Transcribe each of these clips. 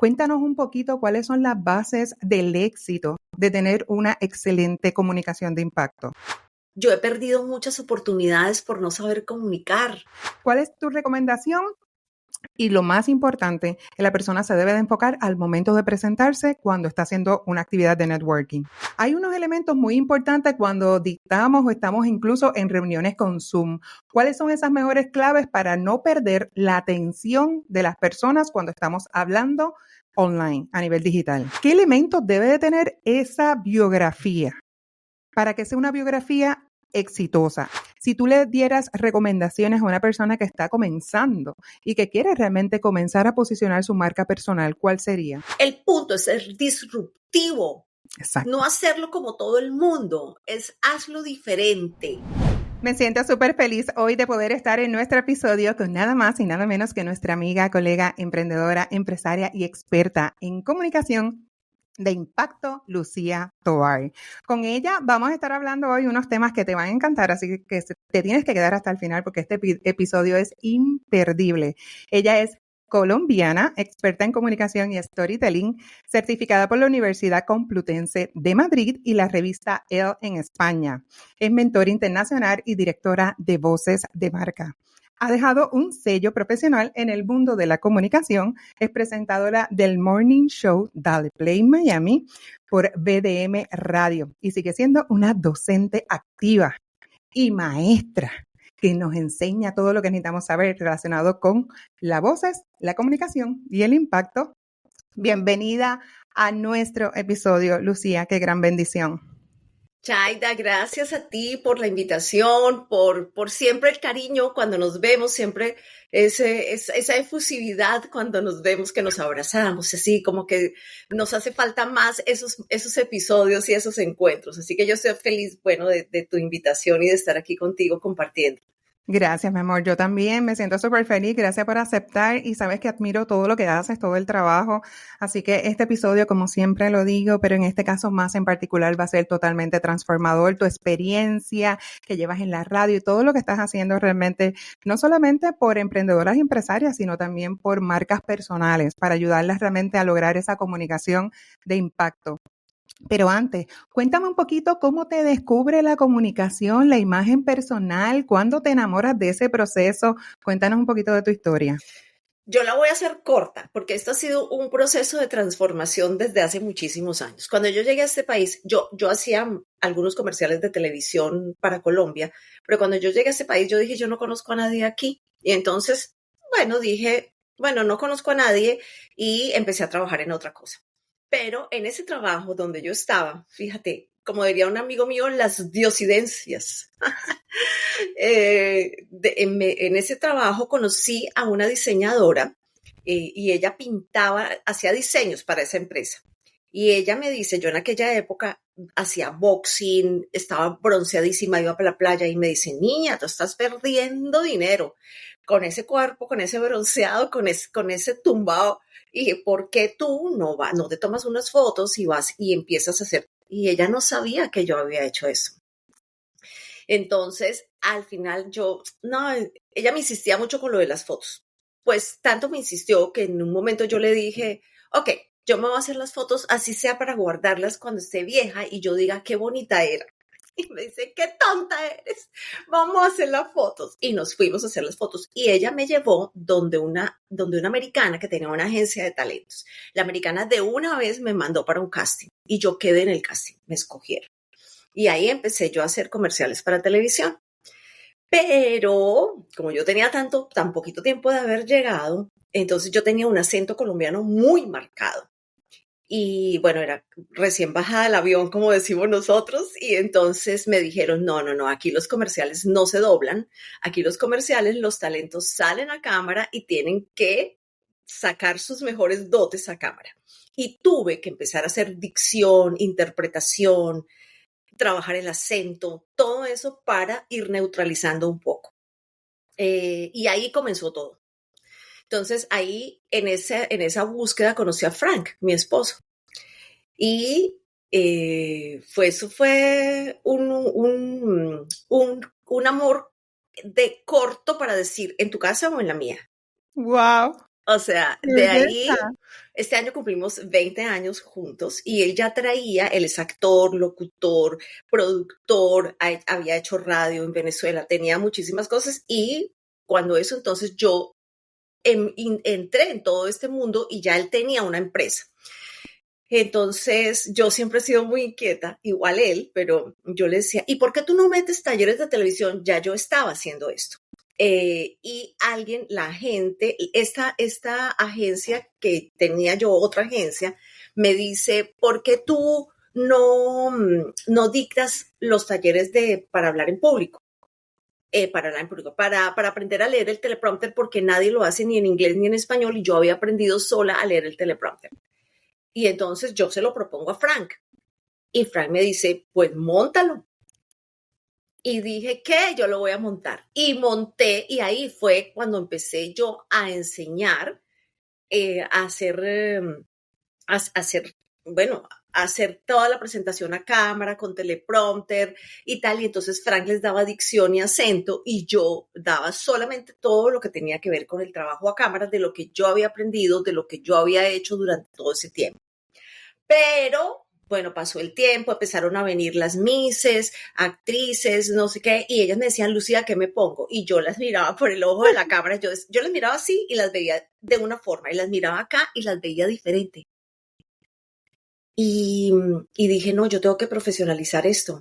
Cuéntanos un poquito cuáles son las bases del éxito de tener una excelente comunicación de impacto. Yo he perdido muchas oportunidades por no saber comunicar. ¿Cuál es tu recomendación? Y lo más importante, que la persona se debe de enfocar al momento de presentarse cuando está haciendo una actividad de networking. Hay unos elementos muy importantes cuando dictamos o estamos incluso en reuniones con Zoom. ¿Cuáles son esas mejores claves para no perder la atención de las personas cuando estamos hablando online a nivel digital? ¿Qué elementos debe de tener esa biografía para que sea una biografía exitosa? Si tú le dieras recomendaciones a una persona que está comenzando y que quiere realmente comenzar a posicionar su marca personal, ¿cuál sería? El punto es ser disruptivo. Exacto. No hacerlo como todo el mundo, hazlo diferente. Me siento súper feliz hoy de poder estar en nuestro episodio con nada más y nada menos que nuestra amiga, colega, emprendedora, empresaria y experta en comunicación de impacto, Lucía Tovar. Con ella vamos a estar hablando hoy unos temas que te van a encantar, así que te tienes que quedar hasta el final porque este episodio es imperdible. Ella es colombiana, experta en comunicación y storytelling, certificada por la Universidad Complutense de Madrid y la revista Elle en España. Es mentora internacional y directora de Voces de Marca. Ha dejado un sello profesional en el mundo de la comunicación. Es presentadora del Morning Show Dale Play Miami por BDM Radio y sigue siendo una docente activa y maestra que nos enseña todo lo que necesitamos saber relacionado con las voces, la comunicación y el impacto. Bienvenida a nuestro episodio, Lucía. Qué gran bendición. Chaida, gracias a ti por la invitación, por siempre el cariño cuando nos vemos, siempre esa efusividad cuando nos vemos, que nos abrazamos, así como que nos hace falta más esos episodios y esos encuentros. Así que yo estoy feliz, de tu invitación y de estar aquí contigo compartiendo. Gracias, mi amor. Yo también me siento súper feliz. Gracias por aceptar y sabes que admiro todo lo que haces, todo el trabajo. Así que este episodio, como siempre lo digo, pero en este caso más en particular va a ser totalmente transformador. Tu experiencia que llevas en la radio y todo lo que estás haciendo realmente, no solamente por emprendedoras y empresarias, sino también por marcas personales para ayudarlas realmente a lograr esa comunicación de impacto. Pero antes, cuéntame un poquito cómo te descubre la comunicación, la imagen personal, cuándo te enamoras de ese proceso. Cuéntanos un poquito de tu historia. Yo la voy a hacer corta, porque esto ha sido un proceso de transformación desde hace muchísimos años. Cuando yo llegué a este país, yo hacía algunos comerciales de televisión para Colombia, pero cuando yo llegué a este país, yo dije, yo no conozco a nadie aquí. Y entonces, dije, no conozco a nadie y empecé a trabajar en otra cosa. Pero en ese trabajo donde yo estaba, fíjate, como diría un amigo mío, las diosidencias. En ese trabajo conocí a una diseñadora y ella hacía diseños para esa empresa. Y ella me dice, yo en aquella época hacía boxing, estaba bronceadísima, iba para la playa y me dice, niña, tú estás perdiendo dinero con ese cuerpo, con ese bronceado, con ese tumbado. Y dije, ¿por qué tú no te tomas unas fotos y vas y empiezas a hacer? Y ella no sabía que yo había hecho eso. Entonces, al final ella me insistía mucho con lo de las fotos. Pues tanto me insistió que en un momento yo le dije, ok, yo me voy a hacer las fotos, así sea para guardarlas cuando esté vieja y yo diga qué bonita era. Y me dice, qué tonta eres, vamos a hacer las fotos. Y nos fuimos a hacer las fotos. Y ella me llevó donde una americana que tenía una agencia de talentos. La americana de una vez me mandó para un casting y yo quedé en el casting, me escogieron. Y ahí empecé yo a hacer comerciales para televisión. Pero como yo tenía tan poquito tiempo de haber llegado, entonces yo tenía un acento colombiano muy marcado. Y era recién bajada del avión, como decimos nosotros, y entonces me dijeron, no, aquí los comerciales no se doblan, aquí los comerciales, los talentos salen a cámara y tienen que sacar sus mejores dotes a cámara. Y tuve que empezar a hacer dicción, interpretación, trabajar el acento, todo eso para ir neutralizando un poco. Y ahí comenzó todo. Entonces ahí en esa búsqueda conocí a Frank, mi esposo. Y eso fue un amor de corto para decir, ¿en tu casa o en la mía? ¡Wow! O sea, de ahí, este año cumplimos 20 años juntos y él ya traía, él es actor, locutor, productor, había hecho radio en Venezuela, tenía muchísimas cosas y cuando eso, entonces yo entré en todo este mundo y ya él tenía una empresa. Entonces, yo siempre he sido muy inquieta, igual él, pero yo le decía, ¿y por qué tú no metes talleres de televisión? Ya yo estaba haciendo esto. Y alguien, la gente, esta agencia que tenía yo, otra agencia, me dice, ¿por qué tú no dictas los talleres para hablar en público? Para aprender a leer el teleprompter, porque nadie lo hace ni en inglés ni en español, y yo había aprendido sola a leer el teleprompter. Y entonces yo se lo propongo a Frank. Y Frank me dice, pues móntalo. Y dije, ¿qué? Yo lo voy a montar. Y monté, y ahí fue cuando empecé yo a enseñar, a hacer toda la presentación a cámara, con teleprompter y tal. Y entonces Frank les daba dicción y acento, y yo daba solamente todo lo que tenía que ver con el trabajo a cámara, de lo que yo había aprendido, de lo que yo había hecho durante todo ese tiempo. Pero, bueno, pasó el tiempo, empezaron a venir las misses, actrices, no sé qué, y ellas me decían, Lucía, ¿qué me pongo? Y yo las miraba por el ojo de la cámara, yo las miraba así y las veía de una forma, y las miraba acá y las veía diferente. Y dije, no, yo tengo que profesionalizar esto.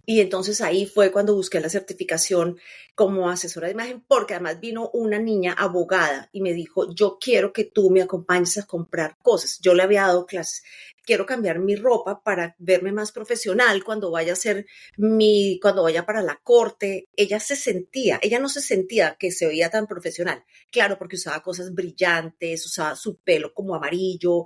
Y entonces ahí fue cuando busqué la certificación como asesora de imagen, porque además vino una niña abogada y me dijo, yo quiero que tú me acompañes a comprar cosas. Yo le había dado clases. Quiero cambiar mi ropa para verme más profesional cuando vaya cuando vaya para la corte. Ella no se sentía que se veía tan profesional. Claro, porque usaba cosas brillantes, usaba su pelo como amarillo,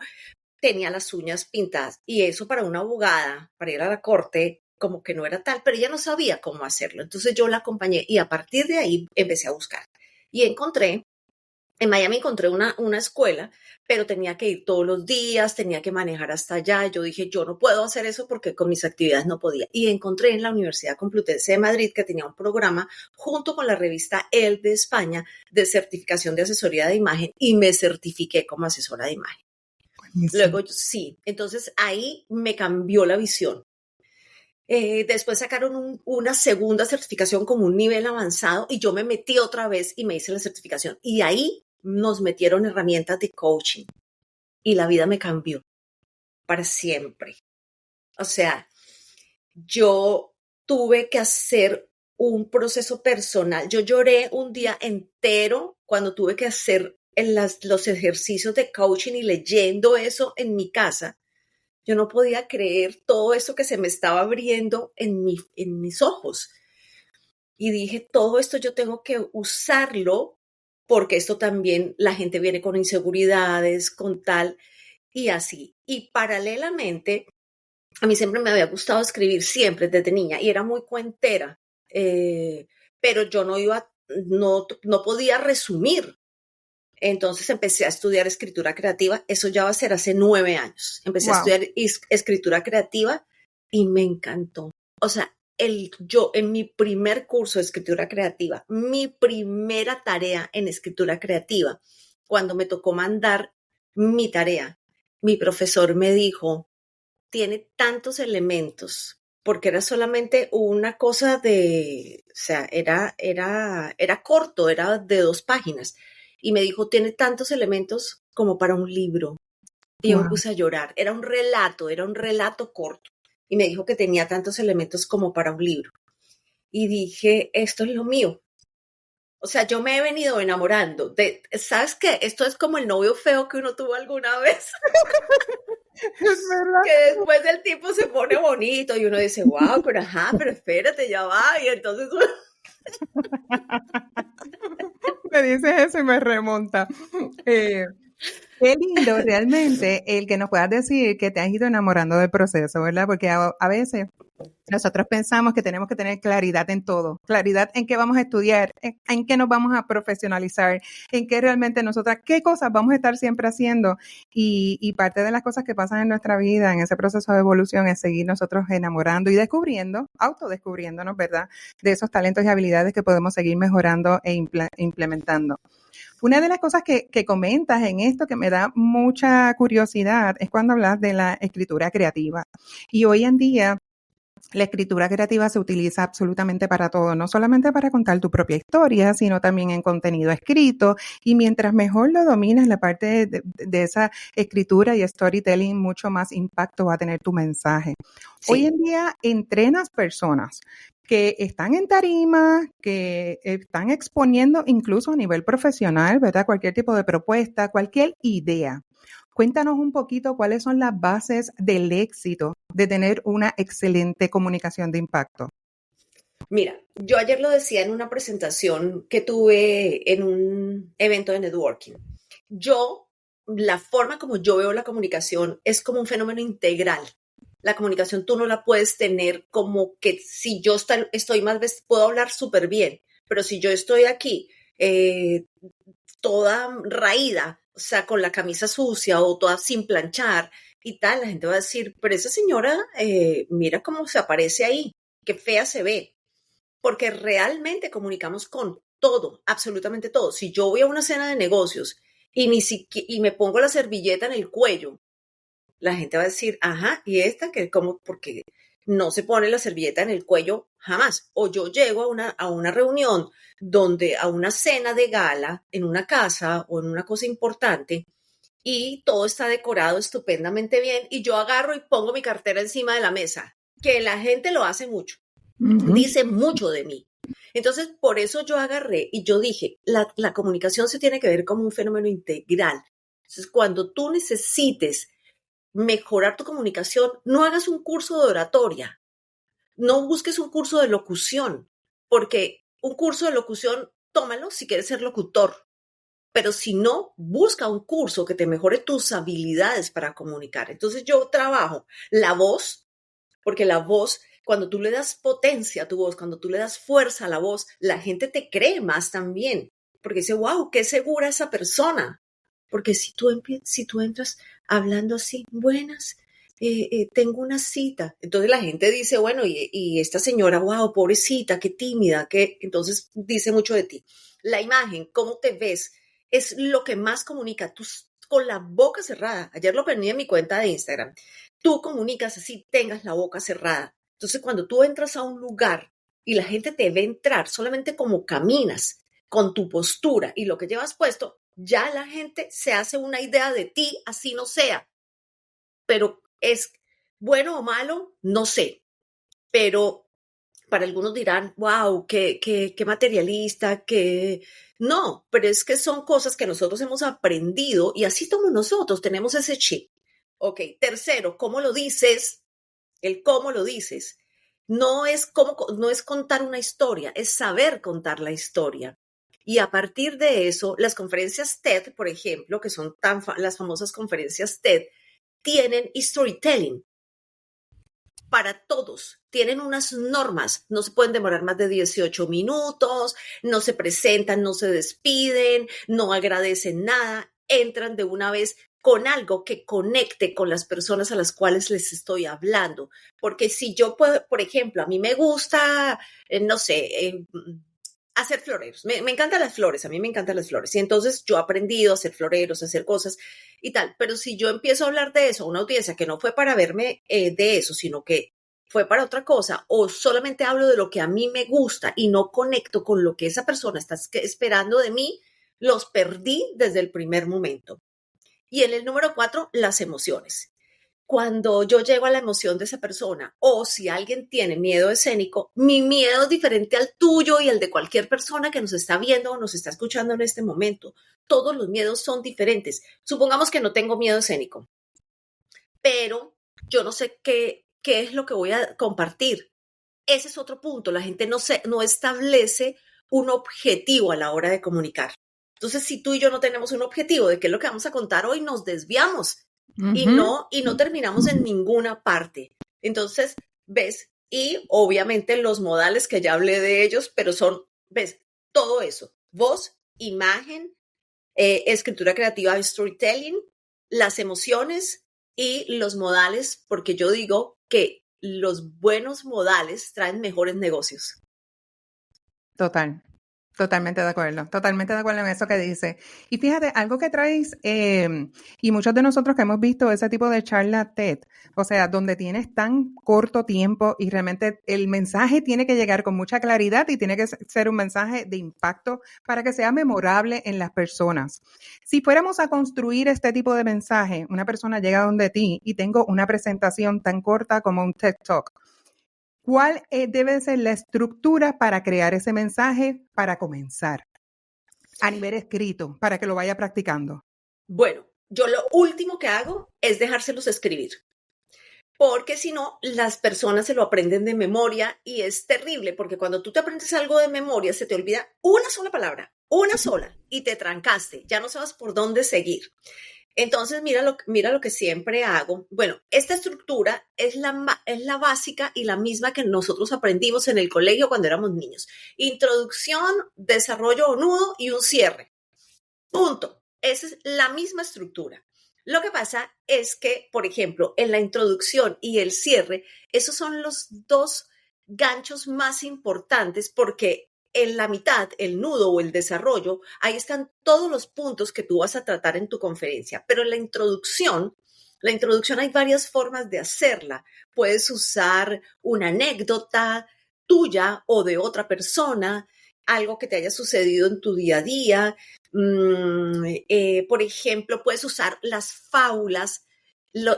tenía las uñas pintadas, y eso para una abogada, para ir a la corte, como que no era tal, pero ella no sabía cómo hacerlo. Entonces yo la acompañé y a partir de ahí empecé a buscar. Y en Miami encontré una escuela, pero tenía que ir todos los días, tenía que manejar hasta allá. Yo dije, yo no puedo hacer eso porque con mis actividades no podía. Y encontré en la Universidad Complutense de Madrid, que tenía un programa junto con la revista El de España, de certificación de asesoría de imagen, y me certifiqué como asesora de imagen. Luego, sí, entonces ahí me cambió la visión. Después sacaron una segunda certificación como un nivel avanzado, y yo me metí otra vez y me hice la certificación. Y ahí nos metieron herramientas de coaching y la vida me cambió para siempre. O sea, yo tuve que hacer un proceso personal. Yo lloré un día entero cuando tuve que hacer los ejercicios de coaching y leyendo eso en mi casa. Yo no podía creer todo eso que se me estaba abriendo en mis ojos. Y dije, todo esto yo tengo que usarlo, porque esto también, la gente viene con inseguridades, con tal, y así. Y paralelamente, a mí siempre me había gustado escribir, siempre desde niña, y era muy cuentera, pero yo no podía resumir. Entonces empecé a estudiar escritura creativa. Eso ya va a ser hace 9 años. Empecé a estudiar escritura creativa y me encantó. O sea, yo en mi primer curso de escritura creativa, mi primera tarea en escritura creativa, cuando me tocó mandar mi tarea, mi profesor me dijo, tiene tantos elementos, porque era solamente una cosa o sea, era corto, era de 2 páginas. Y me dijo, tiene tantos elementos como para un libro. Y yo me puse a llorar. Era un relato corto. Y me dijo que tenía tantos elementos como para un libro. Y dije, esto es lo mío. O sea, yo me he venido enamorando ¿sabes qué? Esto es como el novio feo que uno tuvo alguna vez. Es verdad. Que después el tipo se pone bonito y uno dice, wow, pero espérate, ya va. Y entonces me dices eso y me remonta. Qué lindo realmente el que nos puedas decir que te has ido enamorando del proceso, ¿verdad? Porque a veces Nosotros pensamos que tenemos que tener claridad en todo, claridad en qué vamos a estudiar, en qué nos vamos a profesionalizar, en qué realmente nosotras, qué cosas vamos a estar siempre haciendo. Y parte de las cosas que pasan en nuestra vida, en ese proceso de evolución, es seguir nosotros enamorando y descubriendo, autodescubriéndonos, ¿verdad? De esos talentos y habilidades que podemos seguir mejorando e implementando. Una de las cosas que comentas en esto que me da mucha curiosidad es cuando hablas de la escritura creativa. Y hoy en día, la escritura creativa se utiliza absolutamente para todo, no solamente para contar tu propia historia, sino también en contenido escrito. Y mientras mejor lo dominas, la parte de esa escritura y storytelling, mucho más impacto va a tener tu mensaje. Sí. Hoy en día entrenas personas que están en tarima, que están exponiendo incluso a nivel profesional, ¿verdad? Cualquier tipo de propuesta, cualquier idea. Cuéntanos un poquito cuáles son las bases del éxito de tener una excelente comunicación de impacto. Mira, yo ayer lo decía en una presentación que tuve en un evento de networking. La forma como yo veo la comunicación es como un fenómeno integral. La comunicación tú no la puedes tener como que si yo estoy más, puedo hablar súper bien, pero si yo estoy aquí toda raída, o sea, con la camisa sucia o toda sin planchar y tal, la gente va a decir, pero esa señora, mira cómo se aparece ahí, qué fea se ve, porque realmente comunicamos con todo, absolutamente todo. Si yo voy a una cena de negocios y me pongo la servilleta en el cuello, la gente va a decir, ajá, ¿y esta? ¿Cómo? Porque no se pone la servilleta en el cuello jamás. O yo llego a una reunión a una cena de gala en una casa o en una cosa importante y todo está decorado estupendamente bien y yo agarro y pongo mi cartera encima de la mesa, que la gente lo hace mucho. Dice mucho de mí. Entonces, por eso yo agarré y yo dije, la comunicación se tiene que ver como un fenómeno integral. Entonces, cuando tú necesites mejorar tu comunicación, no hagas un curso de oratoria, no busques un curso de locución, porque un curso de locución, tómalo si quieres ser locutor, pero si no, busca un curso que te mejore tus habilidades para comunicar. Entonces yo trabajo la voz, porque la voz, cuando tú le das potencia a tu voz, cuando tú le das fuerza a la voz, la gente te cree más también, porque dice, wow, qué segura esa persona. Porque si tú entras hablando así, buenas, tengo una cita. Entonces la gente dice, bueno, y esta señora, wow, pobrecita, qué tímida, entonces dice mucho de ti. La imagen, cómo te ves, es lo que más comunica. Tú con la boca cerrada, ayer lo aprendí en mi cuenta de Instagram, tú comunicas así, tengas la boca cerrada. Entonces cuando tú entras a un lugar y la gente te ve entrar solamente como caminas, con tu postura y lo que llevas puesto, ya la gente se hace una idea de ti, así no sea. Pero es bueno o malo, no sé. Pero para algunos dirán, wow, qué materialista, No, pero es que son cosas que nosotros hemos aprendido y así somos nosotros, tenemos ese chip. Ok, tercero, ¿cómo lo dices? El cómo lo dices. No es contar una historia, es saber contar la historia. Y a partir de eso, las conferencias TED, por ejemplo, que son las famosas conferencias TED, tienen storytelling para todos. Tienen unas normas, no se pueden demorar más de 18 minutos, no se presentan, no se despiden, no agradecen nada, entran de una vez con algo que conecte con las personas a las cuales les estoy hablando. Porque si yo puedo, por ejemplo, a mí me gusta, no sé, hacer floreros. Me encantan las flores, a mí me encantan las flores. Y entonces yo he aprendido a hacer floreros, a hacer cosas y tal. Pero si yo empiezo a hablar de eso a una audiencia que no fue para verme de eso, sino que fue para otra cosa, o solamente hablo de lo que a mí me gusta y no conecto con lo que esa persona está esperando de mí, los perdí desde el primer momento. Y en el número 4, las emociones. Cuando yo llego a la emoción de esa persona, o si alguien tiene miedo escénico, mi miedo es diferente al tuyo y al de cualquier persona que nos está viendo o nos está escuchando en este momento. Todos los miedos son diferentes. Supongamos que no tengo miedo escénico, pero yo no sé qué es lo que voy a compartir. Ese es otro punto. La gente no establece un objetivo a la hora de comunicar. Entonces, si tú y yo no tenemos un objetivo de qué es lo que vamos a contar hoy, nos desviamos y no terminamos en ninguna parte. Entonces, ves, y obviamente los modales que ya hablé de ellos, pero son, ves, todo eso, voz, imagen, escritura creativa, storytelling, las emociones y los modales, porque yo digo que los buenos modales traen mejores negocios. Total. Totalmente de acuerdo en eso que dice. Y fíjate, algo que traes, y muchos de nosotros que hemos visto ese tipo de charla TED, o sea, donde tienes tan corto tiempo y realmente el mensaje tiene que llegar con mucha claridad y tiene que ser un mensaje de impacto para que sea memorable en las personas. Si fuéramos a construir este tipo de mensaje, una persona llega donde ti y tengo una presentación tan corta como un TED Talk. ¿Cuál debe ser la estructura para crear ese mensaje para comenzar a nivel escrito, para que lo vaya practicando? Bueno, yo lo último que hago es dejárselos escribir, porque si no, las personas se lo aprenden de memoria y es terrible, porque cuando tú te aprendes algo de memoria, se te olvida una sola palabra, una sola, y te trancaste, ya no sabes por dónde seguir. Entonces, mira lo que siempre hago. Bueno, esta estructura es la básica y la misma que nosotros aprendimos en el colegio cuando éramos niños. Introducción, desarrollo o nudo y un cierre. Punto. Esa es la misma estructura. Lo que pasa es que, por ejemplo, en la introducción y el cierre, esos son los dos ganchos más importantes porque en la mitad, el nudo o el desarrollo, ahí están todos los puntos que tú vas a tratar en tu conferencia. Pero en la introducción hay varias formas de hacerla. Puedes usar una anécdota tuya o de otra persona, algo que te haya sucedido en tu día a día. Por ejemplo, puedes usar las fábulas,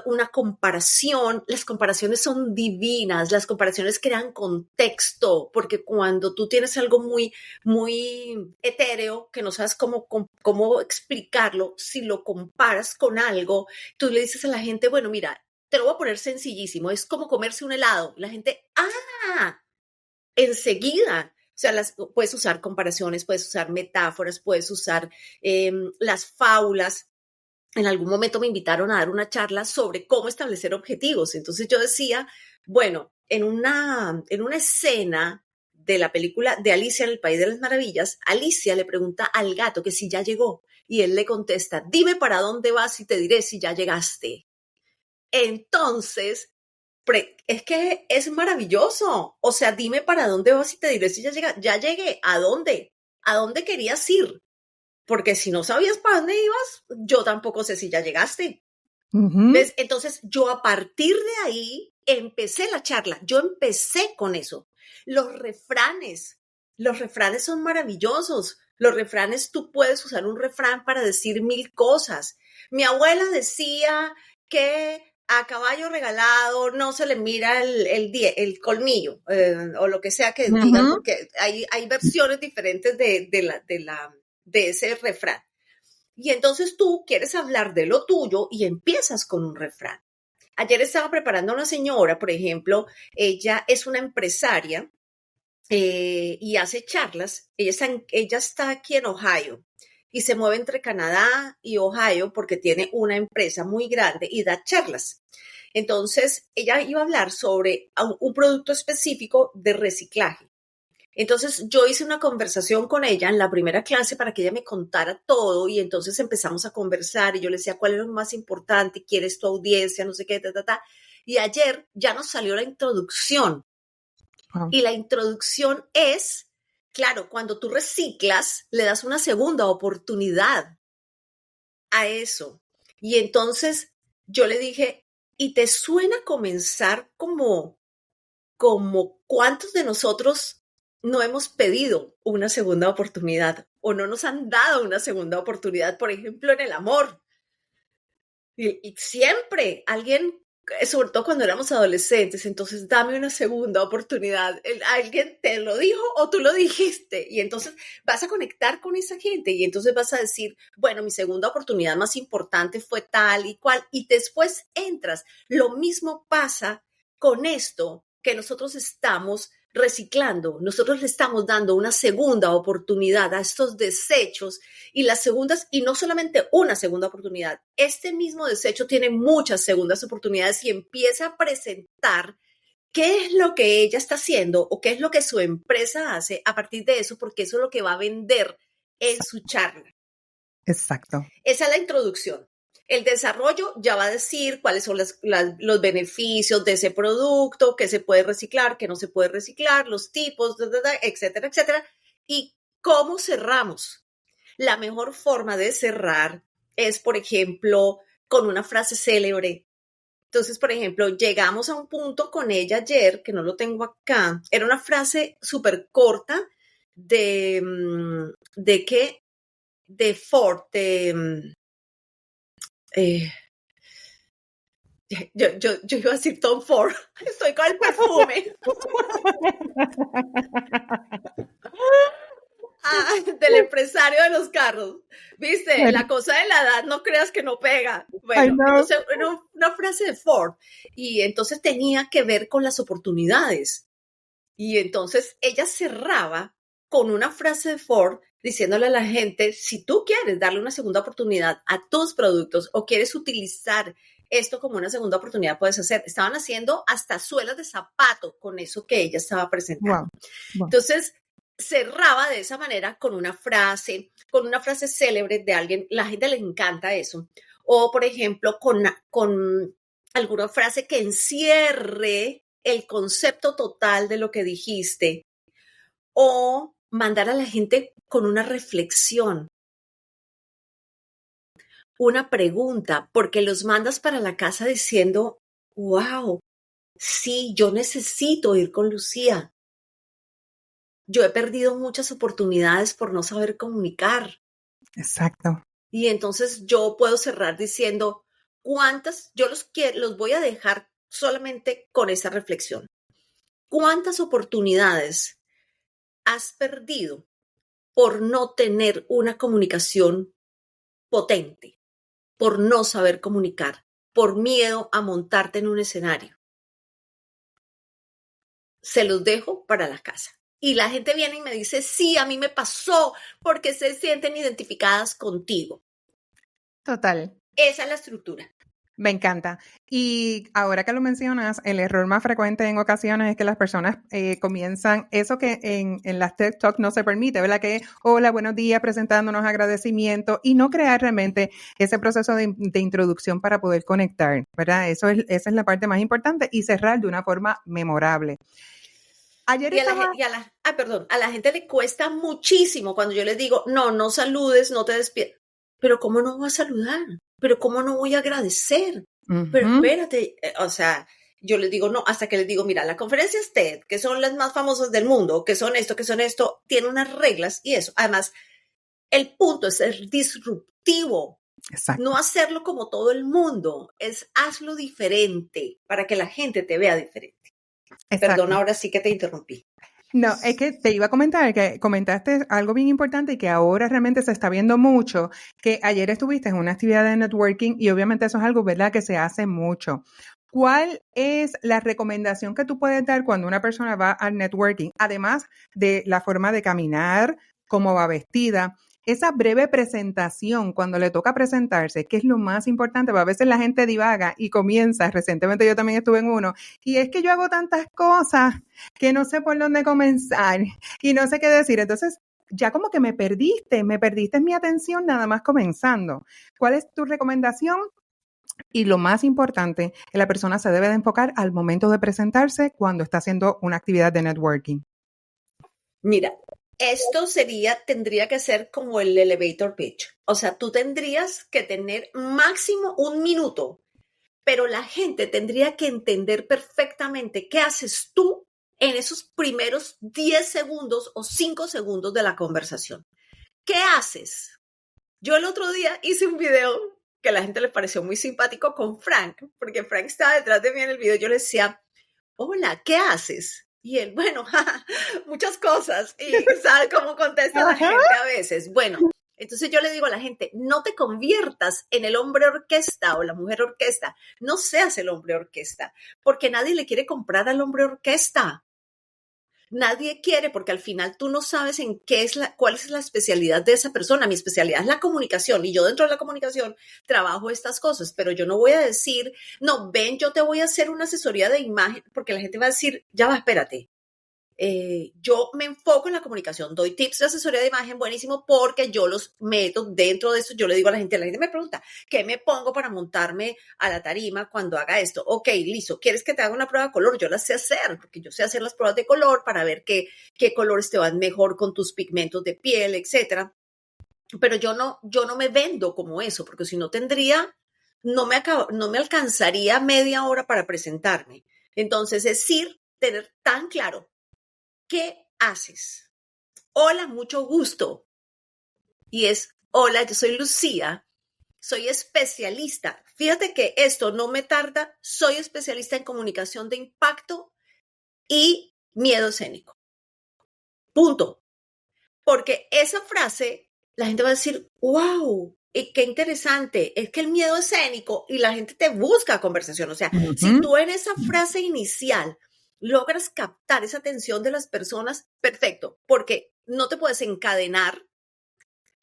una comparación. Las comparaciones son divinas, las comparaciones crean contexto, porque cuando tú tienes algo muy, muy etéreo, que no sabes cómo explicarlo, si lo comparas con algo, tú le dices a la gente, bueno, mira, te lo voy a poner sencillísimo, es como comerse un helado. La gente, enseguida. O sea, puedes usar comparaciones, puedes usar metáforas, puedes usar las fábulas. En algún momento me invitaron a dar una charla sobre cómo establecer objetivos. Entonces yo decía, bueno, en una escena de la película de Alicia en el País de las Maravillas, Alicia le pregunta al gato que si ya llegó y él le contesta, dime para dónde vas y te diré si ya llegaste. Entonces, es que es maravilloso. O sea, dime para dónde vas y te diré si ya llegué. ¿A dónde? ¿A dónde querías ir? Porque si no sabías para dónde ibas, yo tampoco sé si ya llegaste. ¿Ves? Entonces, yo a partir de ahí empecé la charla. Yo empecé con eso. Los refranes son maravillosos. Los refranes, tú puedes usar un refrán para decir 1000 cosas. Mi abuela decía que a caballo regalado no se le mira el colmillo, o lo que sea que digan, porque hay versiones diferentes de ese refrán. Y entonces tú quieres hablar de lo tuyo y empiezas con un refrán. Ayer estaba preparando a una señora, por ejemplo, ella es una empresaria y hace charlas. Ella está aquí en Ohio y se mueve entre Canadá y Ohio porque tiene una empresa muy grande y da charlas. Entonces, ella iba a hablar sobre un producto específico de reciclaje. Entonces, yo hice una conversación con ella en la primera clase para que ella me contara todo y entonces empezamos a conversar y yo le decía, ¿cuál es lo más importante? ¿Quién es tu audiencia? No sé qué, Y ayer ya nos salió la introducción. Wow. Y la introducción es, claro, cuando tú reciclas, le das una segunda oportunidad a eso. Y entonces yo le dije, ¿y te suena comenzar como cuántos de nosotros no hemos pedido una segunda oportunidad o no nos han dado una segunda oportunidad, por ejemplo, en el amor? Y siempre alguien, sobre todo cuando éramos adolescentes, entonces dame una segunda oportunidad. Alguien te lo dijo o tú lo dijiste y entonces vas a conectar con esa gente y entonces vas a decir, bueno, mi segunda oportunidad más importante fue tal y cual y después entras. Lo mismo pasa con esto que nosotros estamos reciclando, nosotros le estamos dando una segunda oportunidad a estos desechos y las segundas, y no solamente una segunda oportunidad, este mismo desecho tiene muchas segundas oportunidades y empieza a presentar qué es lo que ella está haciendo o qué es lo que su empresa hace a partir de eso, porque eso es lo que va a vender en su charla. Exacto. Esa es la introducción. El desarrollo ya va a decir cuáles son los beneficios de ese producto, qué se puede reciclar, qué no se puede reciclar, los tipos, etcétera, etcétera. Y cómo cerramos. La mejor forma de cerrar es, por ejemplo, con una frase célebre. Entonces, por ejemplo, llegamos a un punto con ella ayer, que no lo tengo acá, era una frase súper corta de Ford, yo iba a decir Tom Ford, estoy con el perfume. Del empresario de los carros. ¿Viste? Bueno. La cosa de la edad, no creas que no pega. Bueno, entonces una frase de Ford. Y entonces tenía que ver con las oportunidades. Y entonces ella cerraba con una frase de Ford diciéndole a la gente, si tú quieres darle una segunda oportunidad a tus productos o quieres utilizar esto como una segunda oportunidad, puedes hacer. Estaban haciendo hasta suelas de zapato con eso que ella estaba presentando. Wow. Entonces, cerraba de esa manera con una frase célebre de alguien. La gente le encanta eso. O, por ejemplo, con alguna frase que encierre el concepto total de lo que dijiste. O mandar a la gente con una reflexión, una pregunta, porque los mandas para la casa diciendo, wow, sí, yo necesito ir con Lucía. Yo he perdido muchas oportunidades por no saber comunicar. Exacto. Y entonces yo puedo cerrar diciendo, ¿cuántas? Yo los voy a dejar solamente con esa reflexión. ¿Cuántas oportunidades has perdido por no tener una comunicación potente, por no saber comunicar, por miedo a montarte en un escenario? Se los dejo para la casa. Y la gente viene y me dice, sí, a mí me pasó, porque se sienten identificadas contigo. Total. Esa es la estructura. Me encanta. Y ahora que lo mencionas, el error más frecuente en ocasiones es que las personas comienzan eso que en las TED Talk no se permite, ¿verdad? Que hola, buenos días, presentándonos agradecimiento y no crear realmente ese proceso de introducción para poder conectar, ¿verdad? Esa es la parte más importante y cerrar de una forma memorable. Ayer a la gente le cuesta muchísimo cuando yo les digo, no saludes, no te despides. Pero ¿cómo no voy a saludar? Pero ¿cómo no voy a agradecer? Pero espérate, o sea, yo les digo, no, hasta que les digo, mira, la conferencia TED, que son las más famosas del mundo, que son esto, tiene unas reglas y eso. Además, el punto es ser disruptivo. Exacto. No hacerlo como todo el mundo, hazlo diferente para que la gente te vea diferente. Exacto. Perdón, ahora sí que te interrumpí. No, es que te iba a comentar que comentaste algo bien importante y que ahora realmente se está viendo mucho, que ayer estuviste en una actividad de networking y obviamente eso es algo, ¿verdad?, que se hace mucho. ¿Cuál es la recomendación que tú puedes dar cuando una persona va al networking? Además de la forma de caminar, cómo va vestida, esa breve presentación cuando le toca presentarse, que es lo más importante, porque a veces la gente divaga y comienza, recientemente yo también estuve en uno, y es que yo hago tantas cosas que no sé por dónde comenzar y no sé qué decir. Entonces, ya como que me perdiste mi atención nada más comenzando. ¿Cuál es tu recomendación? Y lo más importante, que la persona se debe de enfocar al momento de presentarse cuando está haciendo una actividad de networking. Mira, esto tendría que ser como el elevator pitch. O sea, tú tendrías que tener máximo 1 minuto, pero la gente tendría que entender perfectamente qué haces tú en esos primeros 10 segundos o 5 segundos de la conversación. ¿Qué haces? Yo el otro día hice un video que a la gente le pareció muy simpático con Frank, porque Frank estaba detrás de mí en el video. Yo le decía, hola, ¿qué haces? Y él, bueno, muchas cosas. Y ¿sabe cómo contesta la gente a veces? Bueno, entonces yo le digo a la gente, no te conviertas en el hombre orquesta o la mujer orquesta. No seas el hombre orquesta, porque nadie le quiere comprar al hombre orquesta. Nadie quiere porque al final tú no sabes en cuál es la especialidad de esa persona. Mi especialidad es la comunicación y yo dentro de la comunicación trabajo estas cosas, pero yo no voy a decir, no, ven, yo te voy a hacer una asesoría de imagen, porque la gente va a decir, ya va, espérate. Yo me enfoco en la comunicación, doy tips de asesoría de imagen buenísimo porque yo los meto dentro de eso. Yo le digo a la gente me pregunta, ¿qué me pongo para montarme a la tarima cuando haga esto? Ok, listo, ¿quieres que te haga una prueba de color? Yo las sé hacer, porque yo sé hacer las pruebas de color para ver qué colores te van mejor con tus pigmentos de piel, etcétera. Pero yo no me vendo como eso, porque si no tendría, no me alcanzaría media hora para presentarme. Entonces es decir, tener tan claro ¿qué haces? Hola, mucho gusto. Y es, hola, yo soy Lucía, soy especialista. Fíjate que esto no me tarda, soy especialista en comunicación de impacto y miedo escénico. Punto. Porque esa frase, la gente va a decir, wow, qué interesante, es que el miedo escénico y la gente te busca conversación. O sea, si tú en esa frase inicial logras captar esa atención de las personas, perfecto, porque no te puedes encadenar.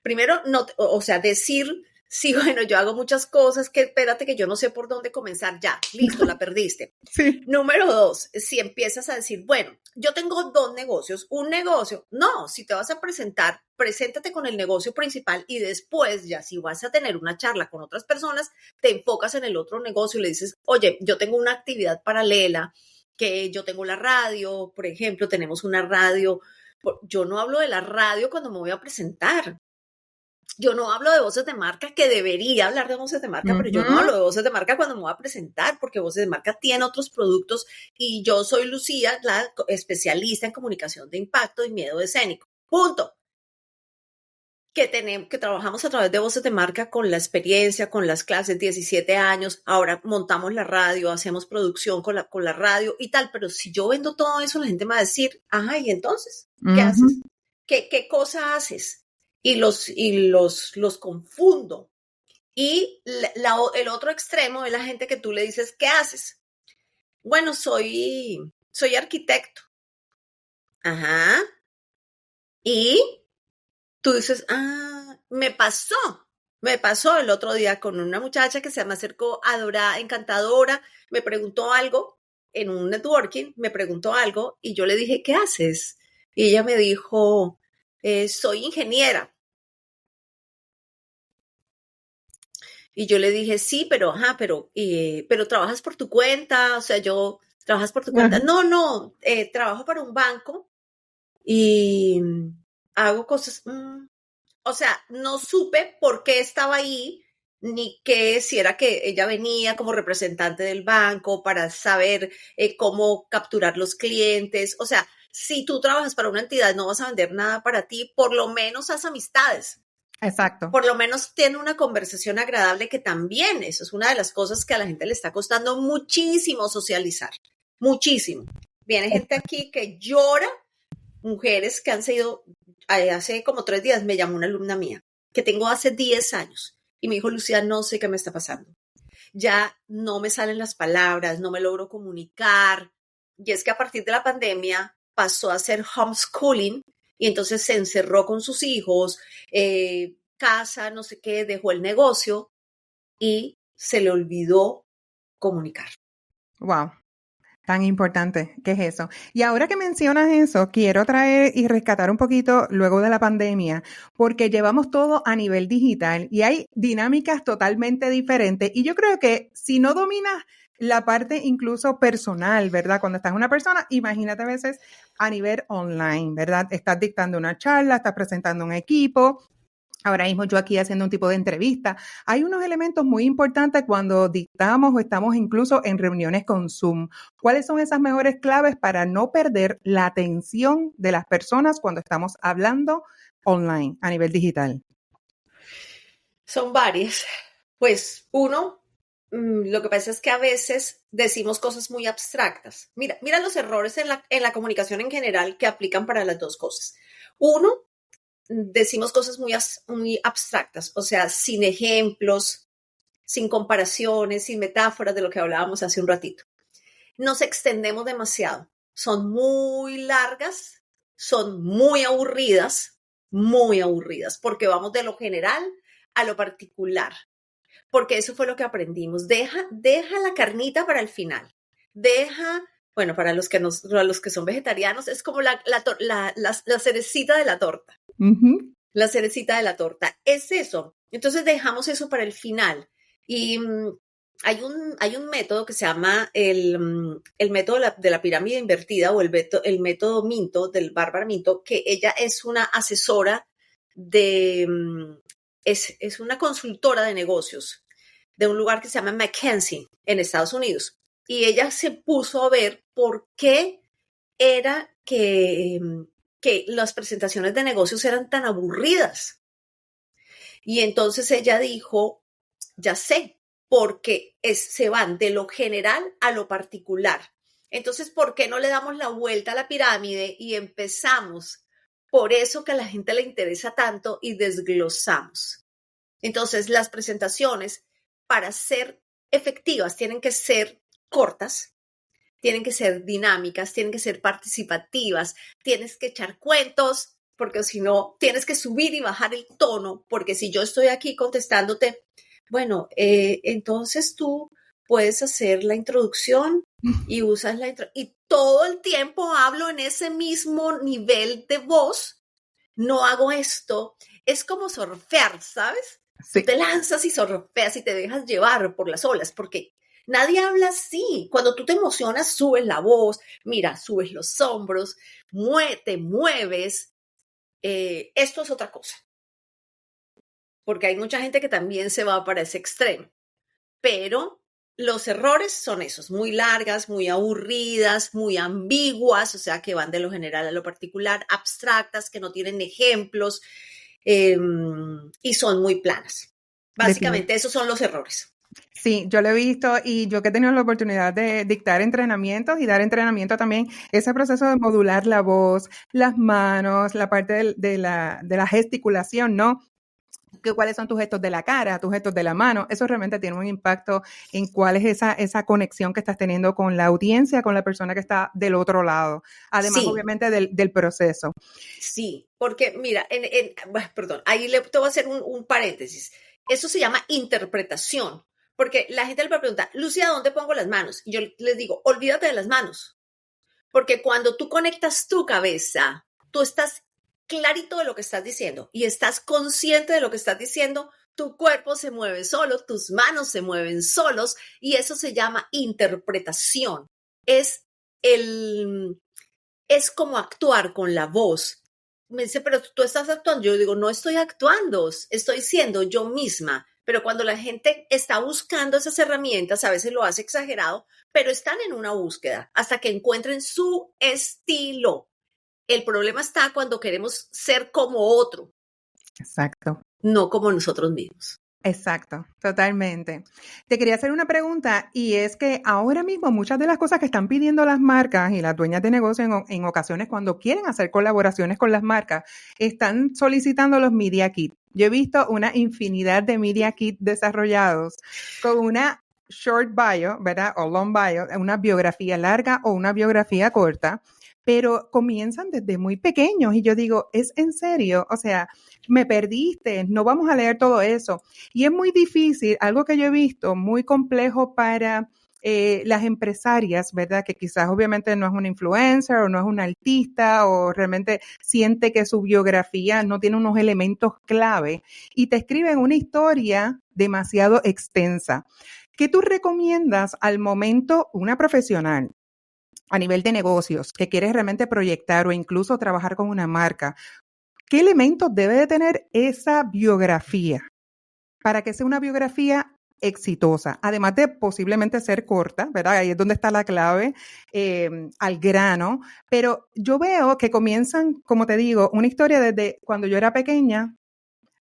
Primero, no, o sea, decir, sí, bueno, yo hago muchas cosas, que espérate que yo no sé por dónde comenzar, ya, listo, la perdiste. Sí. Número 2, si empiezas a decir, bueno, yo tengo 2 negocios, un negocio, no, si te vas a presentar, preséntate con el negocio principal y después ya si vas a tener una charla con otras personas, te enfocas en el otro negocio y le dices, oye, yo tengo una actividad paralela, que yo tengo la radio, por ejemplo, tenemos una radio, yo no hablo de la radio cuando me voy a presentar. Yo no hablo de voces de marca, que debería hablar de voces de marca, pero yo no hablo de voces de marca cuando me voy a presentar, porque voces de marca tiene otros productos y yo soy Lucía, la especialista en comunicación de impacto y miedo escénico. Punto. Que trabajamos a través de voces de marca con la experiencia, con las clases, 17 años, ahora montamos la radio, hacemos producción con la radio y tal, pero si yo vendo todo eso, la gente me va a decir, ajá, ¿y entonces? ¿Qué haces? ¿Qué cosa haces? Y los confundo. Y el otro extremo es la gente que tú le dices, ¿qué haces? Bueno, soy arquitecto. Ajá. Y tú dices, me pasó el otro día con una muchacha que se me acercó, adorada, encantadora, me preguntó algo en un networking, me preguntó algo y yo le dije, ¿qué haces? Y ella me dijo, soy ingeniera. Y yo le dije, sí, pero trabajas por tu cuenta, o sea, trabajas por tu cuenta. No, trabajo para un banco y hago cosas. O sea, no supe por qué estaba ahí, ni si era que ella venía como representante del banco para saber cómo capturar los clientes. O sea, si tú trabajas para una entidad, no vas a vender nada para ti, por lo menos haz amistades. Exacto. Por lo menos tiene una conversación agradable, que también eso es una de las cosas que a la gente le está costando muchísimo socializar. Muchísimo. Viene gente aquí que llora, mujeres que han sido, hace como 3 días me llamó una alumna mía, que tengo hace 10 años, y me dijo, Lucía, no sé qué me está pasando. Ya no me salen las palabras, no me logro comunicar. Y es que a partir de la pandemia pasó a hacer homeschooling y entonces se encerró con sus hijos, casa, no sé qué, dejó el negocio y se le olvidó comunicar. Wow, tan importante que es eso. Y ahora que mencionas eso, quiero traer y rescatar un poquito luego de la pandemia, porque llevamos todo a nivel digital y hay dinámicas totalmente diferentes. Y yo creo que si no dominas la parte incluso personal, ¿verdad? Cuando estás una persona, imagínate a veces a nivel online, ¿verdad? Estás dictando una charla, estás presentando un equipo. Ahora mismo yo aquí haciendo un tipo de entrevista. Hay unos elementos muy importantes cuando dictamos o estamos incluso en reuniones con Zoom. ¿Cuáles son esas mejores claves para no perder la atención de las personas cuando estamos hablando online a nivel digital? Son varias. Pues uno, lo que pasa es que a veces decimos cosas muy abstractas. Mira los errores en la comunicación en general que aplican para las dos cosas. Uno, decimos cosas muy abstractas, o sea, sin ejemplos, sin comparaciones, sin metáforas de lo que hablábamos hace un ratito. Nos extendemos demasiado. son muy largas, son muy aburridas, porque vamos de lo general a lo particular, porque eso fue lo que aprendimos. Deja la carnita para el final. Bueno, para los que son vegetarianos, es como la cerecita de la torta. Uh-huh. La cerecita de la torta. Es eso. Entonces dejamos eso para el final. Y hay un método que se llama el método de la pirámide invertida o el método Minto, del Bárbara Minto, que ella es una asesora es una consultora de negocios de un lugar que se llama McKinsey en Estados Unidos. Y ella se puso a ver por qué era que las presentaciones de negocios eran tan aburridas. Y entonces ella dijo, ya sé, porque se van de lo general a lo particular. Entonces, ¿por qué no le damos la vuelta a la pirámide y empezamos por eso que a la gente le interesa tanto y desglosamos? Entonces, las presentaciones, para ser efectivas, tienen que ser cortas, tienen que ser dinámicas, tienen que ser participativas, tienes que echar cuentos, porque si no, tienes que subir y bajar el tono, porque si yo estoy aquí contestándote, bueno, entonces tú puedes hacer la introducción y usas y todo el tiempo hablo en ese mismo nivel de voz, no hago esto, es como surfear, ¿sabes? Sí. Tú te lanzas y surfeas y te dejas llevar por las olas, porque nadie habla así. Cuando tú te emocionas, subes la voz, mira, subes los hombros, te mueves. Esto es otra cosa. Porque hay mucha gente que también se va para ese extremo. Pero los errores son esos, muy largas, muy aburridas, muy ambiguas, o sea, que van de lo general a lo particular, abstractas, que no tienen ejemplos y son muy planas. Básicamente, esos son los errores. Sí, yo lo he visto y yo que he tenido la oportunidad de dictar entrenamientos y dar entrenamiento también, ese proceso de modular la voz, las manos, la parte de la gesticulación, ¿no? ¿Cuáles son tus gestos de la cara, tus gestos de la mano? Eso realmente tiene un impacto en cuál es esa conexión que estás teniendo con la audiencia, con la persona que está del otro lado. Además, sí, obviamente, del proceso. Sí, porque mira, perdón, ahí te voy a hacer un paréntesis. Eso se llama interpretación, porque la gente le pregunta, Lucía, ¿dónde pongo las manos? Y yo les digo, olvídate de las manos, porque cuando tú conectas tu cabeza, tú estás clarito de lo que estás diciendo y estás consciente de lo que estás diciendo, tu cuerpo se mueve solo, tus manos se mueven solos y eso se llama interpretación. Es como actuar con la voz. Me dice, pero tú estás actuando. Yo digo, no estoy actuando, estoy siendo yo misma. Pero cuando la gente está buscando esas herramientas, a veces lo hace exagerado, pero están en una búsqueda hasta que encuentren su estilo. El problema está cuando queremos ser como otro. Exacto. No como nosotros mismos. Exacto, totalmente. Te quería hacer una pregunta y es que ahora mismo muchas de las cosas que están pidiendo las marcas y las dueñas de negocio en ocasiones cuando quieren hacer colaboraciones con las marcas, están solicitando los Media Kit. Yo he visto una infinidad de Media Kit desarrollados con una short bio, ¿verdad? O long bio, una biografía larga o una biografía corta, pero comienzan desde muy pequeños y yo digo, ¿es en serio? O sea, me perdiste, no vamos a leer todo eso. Y es muy difícil, algo que yo he visto, muy complejo para las empresarias, ¿verdad? Que quizás obviamente no es una influencer o no es una artista o realmente siente que su biografía no tiene unos elementos clave y te escriben una historia demasiado extensa. ¿Qué tú recomiendas al momento una profesional a nivel de negocios que quieres realmente proyectar o incluso trabajar con una marca? ¿Qué elementos debe de tener esa biografía para que sea una biografía exitosa? Además de posiblemente ser corta, ¿verdad? Ahí es donde está la clave, al grano. Pero yo veo que comienzan, como te digo, una historia desde cuando yo era pequeña,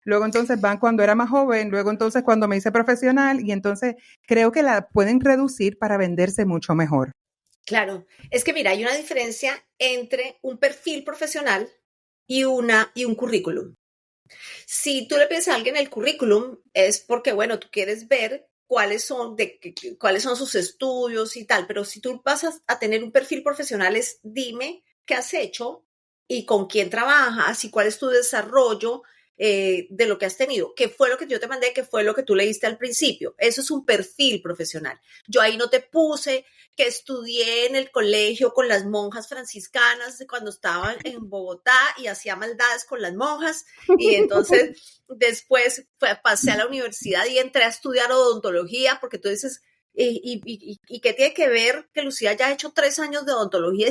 luego entonces van cuando era más joven, luego entonces cuando me hice profesional y entonces creo que la pueden reducir para venderse mucho mejor. Claro, es que mira, hay una diferencia entre un perfil profesional y un currículum. Si tú le pides a alguien el currículum, es porque, bueno, tú quieres ver cuáles son, cuáles son sus estudios y tal, pero si tú vas a tener un perfil profesional, es dime qué has hecho y con quién trabajas y cuál es tu desarrollo de lo que has tenido, qué fue lo que yo te mandé, qué fue lo que tú leíste al principio. Eso es un perfil profesional. Yo ahí no te puse que estudié en el colegio con las monjas franciscanas cuando estaba en Bogotá y hacía maldades con las monjas y entonces después pasé a la universidad y entré a estudiar odontología porque tú dices, ¿y qué tiene que ver que Lucía ya ha hecho 3 años de odontología?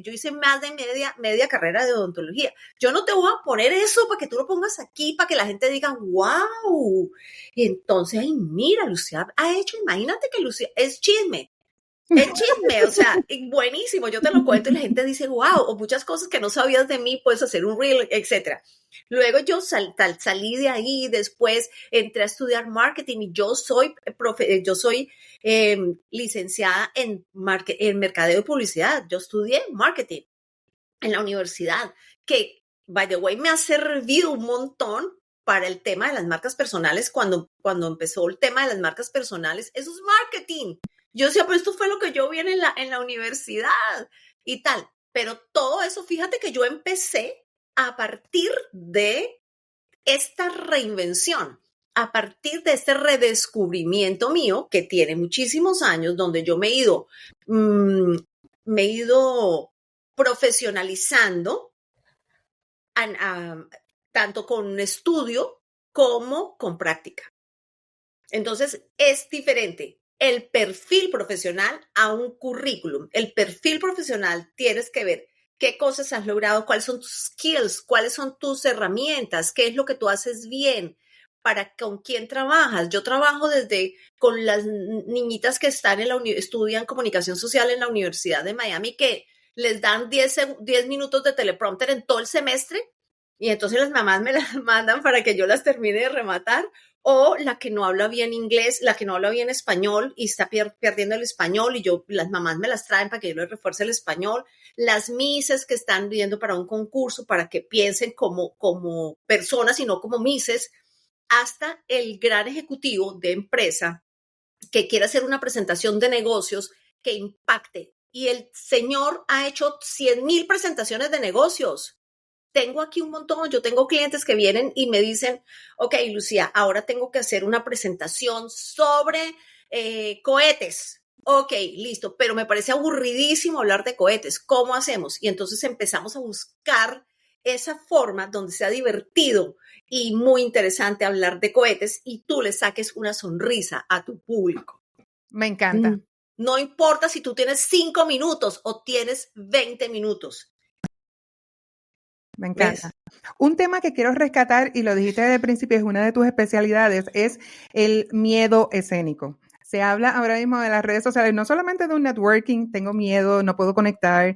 Yo hice más de media carrera de odontología. Yo no te voy a poner eso para que tú lo pongas aquí, para que la gente diga, wow. Y entonces, ay, mira, Lucía ha hecho, imagínate que Lucía, es chisme. El chisme, o sea, buenísimo, yo te lo cuento y la gente dice, wow, o muchas cosas que no sabías de mí, puedes hacer un reel, etcétera. Luego yo salí de ahí, después entré a estudiar marketing y yo soy licenciada en mercadeo y publicidad. Yo estudié marketing en la universidad, que, by the way, me ha servido un montón para el tema de las marcas personales. Cuando empezó el tema de las marcas personales, eso es marketing. Yo decía, pues esto fue lo que yo vi en la universidad y tal. Pero todo eso, fíjate que yo empecé a partir de esta reinvención, a partir de este redescubrimiento mío, que tiene muchísimos años, donde yo me he ido profesionalizando tanto con un estudio como con práctica. Entonces, es diferente el perfil profesional a un currículum. El perfil profesional tienes que ver qué cosas has logrado, cuáles son tus skills, cuáles son tus herramientas, qué es lo que tú haces bien, con quién trabajas. Yo trabajo con las niñitas que están estudian comunicación social en la Universidad de Miami, que les dan 10 minutos de teleprompter en todo el semestre y entonces las mamás me las mandan para que yo las termine de rematar, o la que no habla bien inglés, la que no habla bien español y está perdiendo el español y las mamás me las traen para que yo les refuerce el español, las mises que están viendo para un concurso para que piensen como personas y no como mises, hasta el gran ejecutivo de empresa que quiere hacer una presentación de negocios que impacte. Y el señor ha hecho 100,000 presentaciones de negocios. Tengo aquí un montón, yo tengo clientes que vienen y me dicen, ok, Lucía, ahora tengo que hacer una presentación sobre cohetes. Ok, listo, pero me parece aburridísimo hablar de cohetes. ¿Cómo hacemos? Y entonces empezamos a buscar esa forma donde sea divertido y muy interesante hablar de cohetes y tú le saques una sonrisa a tu público. Me encanta. No importa si tú tienes 5 minutos o tienes 20 minutos. Me encanta. Un tema que quiero rescatar, y lo dijiste desde el principio, es una de tus especialidades, es el miedo escénico. Se habla ahora mismo de las redes sociales, no solamente de un networking, tengo miedo, no puedo conectar.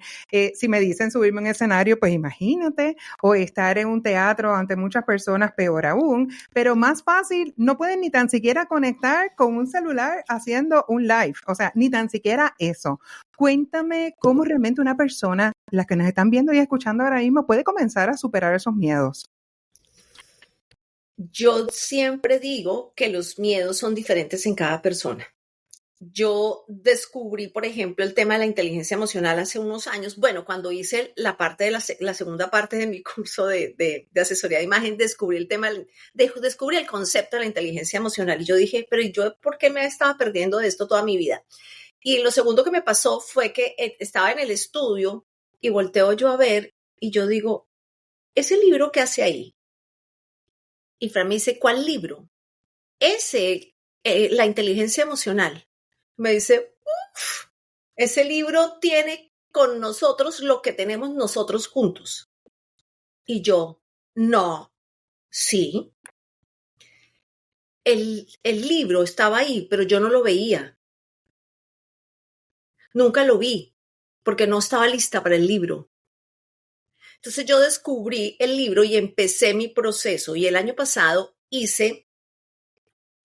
Si me dicen subirme a un escenario, pues imagínate, o estar en un teatro ante muchas personas, peor aún. Pero más fácil, no pueden ni tan siquiera conectar con un celular haciendo un live, o sea, ni tan siquiera eso. Cuéntame cómo realmente una persona, las que nos están viendo y escuchando ahora mismo, puede comenzar a superar esos miedos. Yo siempre digo que los miedos son diferentes en cada persona. Yo descubrí, por ejemplo, el tema de la inteligencia emocional hace unos años. Bueno, cuando hice la segunda parte de mi curso de asesoría de imagen, descubrí descubrí el concepto de la inteligencia emocional. Y yo dije, pero ¿yo por qué me estaba perdiendo de esto toda mi vida? Y lo segundo que me pasó fue que estaba en el estudio y volteo yo a ver y yo digo, ¿ese libro qué hace ahí? Y Fran me dice, ¿cuál libro? La inteligencia emocional. Me dice, ese libro tiene con nosotros lo que tenemos nosotros juntos. Y yo, no, sí. El libro estaba ahí, pero yo no lo veía. Nunca lo vi, porque no estaba lista para el libro. Entonces yo descubrí el libro y empecé mi proceso. Y el año pasado hice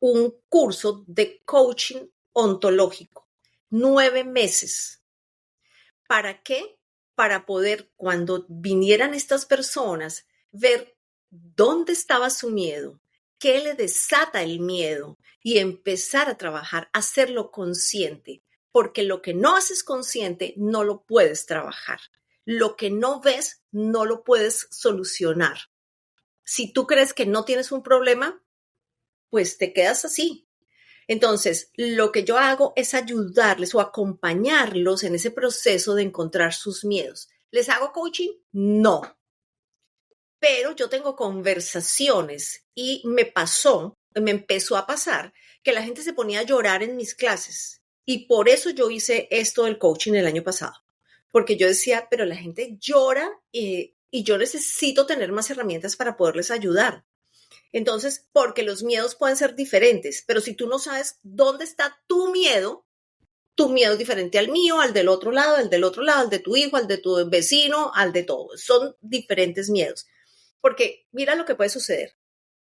un curso de coaching ontológico, 9 meses. ¿Para qué? Para poder, cuando vinieran estas personas, ver dónde estaba su miedo, qué le desata el miedo y empezar a trabajar, hacerlo consciente, porque lo que no haces consciente no lo puedes trabajar. Lo que no ves no lo puedes solucionar. Si tú crees que no tienes un problema, pues te quedas así. Entonces, lo que yo hago es ayudarles o acompañarlos en ese proceso de encontrar sus miedos. ¿Les hago coaching? No. Pero yo tengo conversaciones y me empezó a pasar que la gente se ponía a llorar en mis clases. Y por eso yo hice esto del coaching el año pasado. Porque yo decía, pero la gente llora y yo necesito tener más herramientas para poderles ayudar. Entonces, porque los miedos pueden ser diferentes, pero si tú no sabes dónde está tu miedo es diferente al mío, al del otro lado, al del otro lado, al de tu hijo, al de tu vecino, al de todos. Son diferentes miedos. Porque mira lo que puede suceder.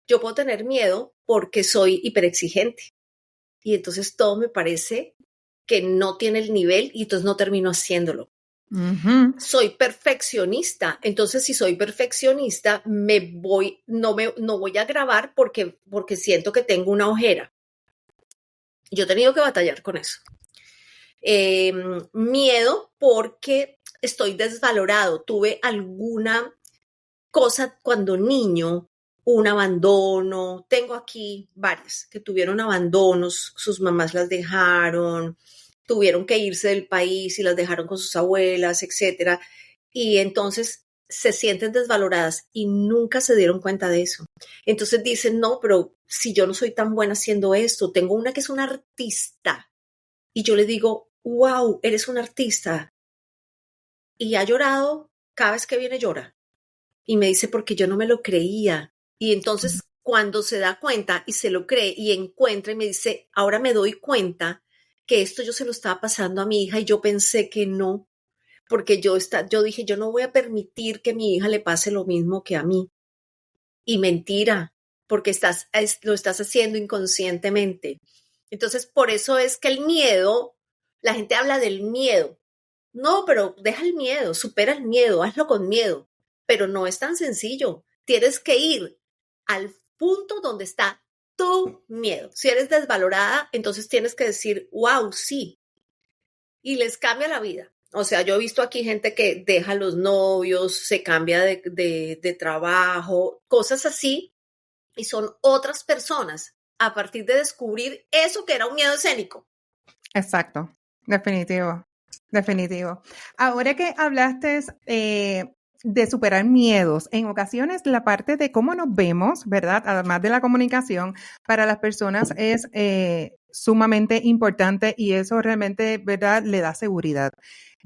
Yo puedo tener miedo porque soy hiperexigente y entonces todo me parece que no tiene el nivel y entonces no termino haciéndolo. Uh-huh. Soy perfeccionista, entonces si soy perfeccionista no voy a grabar porque siento que tengo una ojera. Yo he tenido que batallar con eso. Miedo porque estoy desvalorado. Tuve alguna cosa cuando niño, un abandono. Tengo aquí varias que tuvieron abandonos, sus mamás las dejaron, tuvieron que irse del país y las dejaron con sus abuelas, etcétera. Y entonces se sienten desvaloradas y nunca se dieron cuenta de eso. Entonces dicen, no, pero si yo no soy tan buena haciendo esto, tengo una que es una artista. Y yo le digo, wow, eres una artista. Y ha llorado, cada vez que viene llora. Y me dice, porque yo no me lo creía. Y entonces cuando se da cuenta y se lo cree y encuentra y me dice, ahora me doy cuenta que esto yo se lo estaba pasando a mi hija y yo pensé que no, porque yo dije, yo no voy a permitir que a mi hija le pase lo mismo que a mí. Y mentira, porque lo estás haciendo inconscientemente. Entonces, por eso es que el miedo, la gente habla del miedo. No, pero deja el miedo, supera el miedo, hazlo con miedo. Pero no es tan sencillo. Tienes que ir al punto donde está tu miedo. Si eres desvalorada, entonces tienes que decir, wow, sí. Y les cambia la vida. O sea, yo he visto aquí gente que deja a los novios, se cambia de trabajo, cosas así, y son otras personas a partir de descubrir eso que era un miedo escénico. Exacto, definitivo. Definitivo. Ahora que hablaste de superar miedos, en ocasiones la parte de cómo nos vemos, ¿verdad? Además de la comunicación, para las personas es sumamente importante y eso realmente, ¿verdad? Le da seguridad.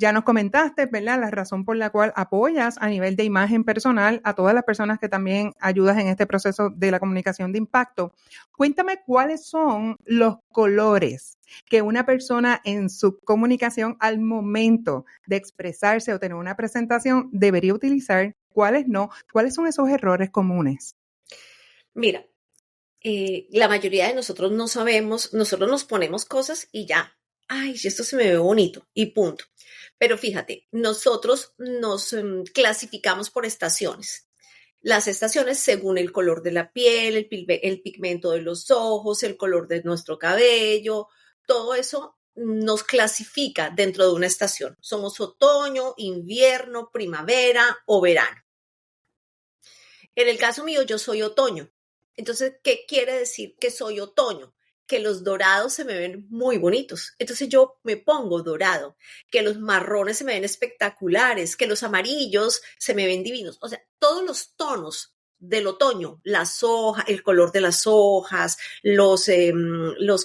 Ya nos comentaste, ¿verdad? La razón por la cual apoyas a nivel de imagen personal a todas las personas que también ayudas en este proceso de la comunicación de impacto. Cuéntame cuáles son los colores que una persona en su comunicación al momento de expresarse o tener una presentación debería utilizar, cuáles no, cuáles son esos errores comunes. Mira, la mayoría de nosotros no sabemos, nosotros nos ponemos cosas y ya, ay, esto se me ve bonito y punto. Pero fíjate, nosotros nos clasificamos por estaciones. Las estaciones según el color de la piel, el pigmento de los ojos, el color de nuestro cabello, todo eso nos clasifica dentro de una estación. Somos otoño, invierno, primavera o verano. En el caso mío, yo soy otoño. Entonces, ¿qué quiere decir que soy otoño? Que los dorados se me ven muy bonitos. Entonces yo me pongo dorado, que los marrones se me ven espectaculares, que los amarillos se me ven divinos. O sea, todos los tonos del otoño, las hojas, el color de las hojas, los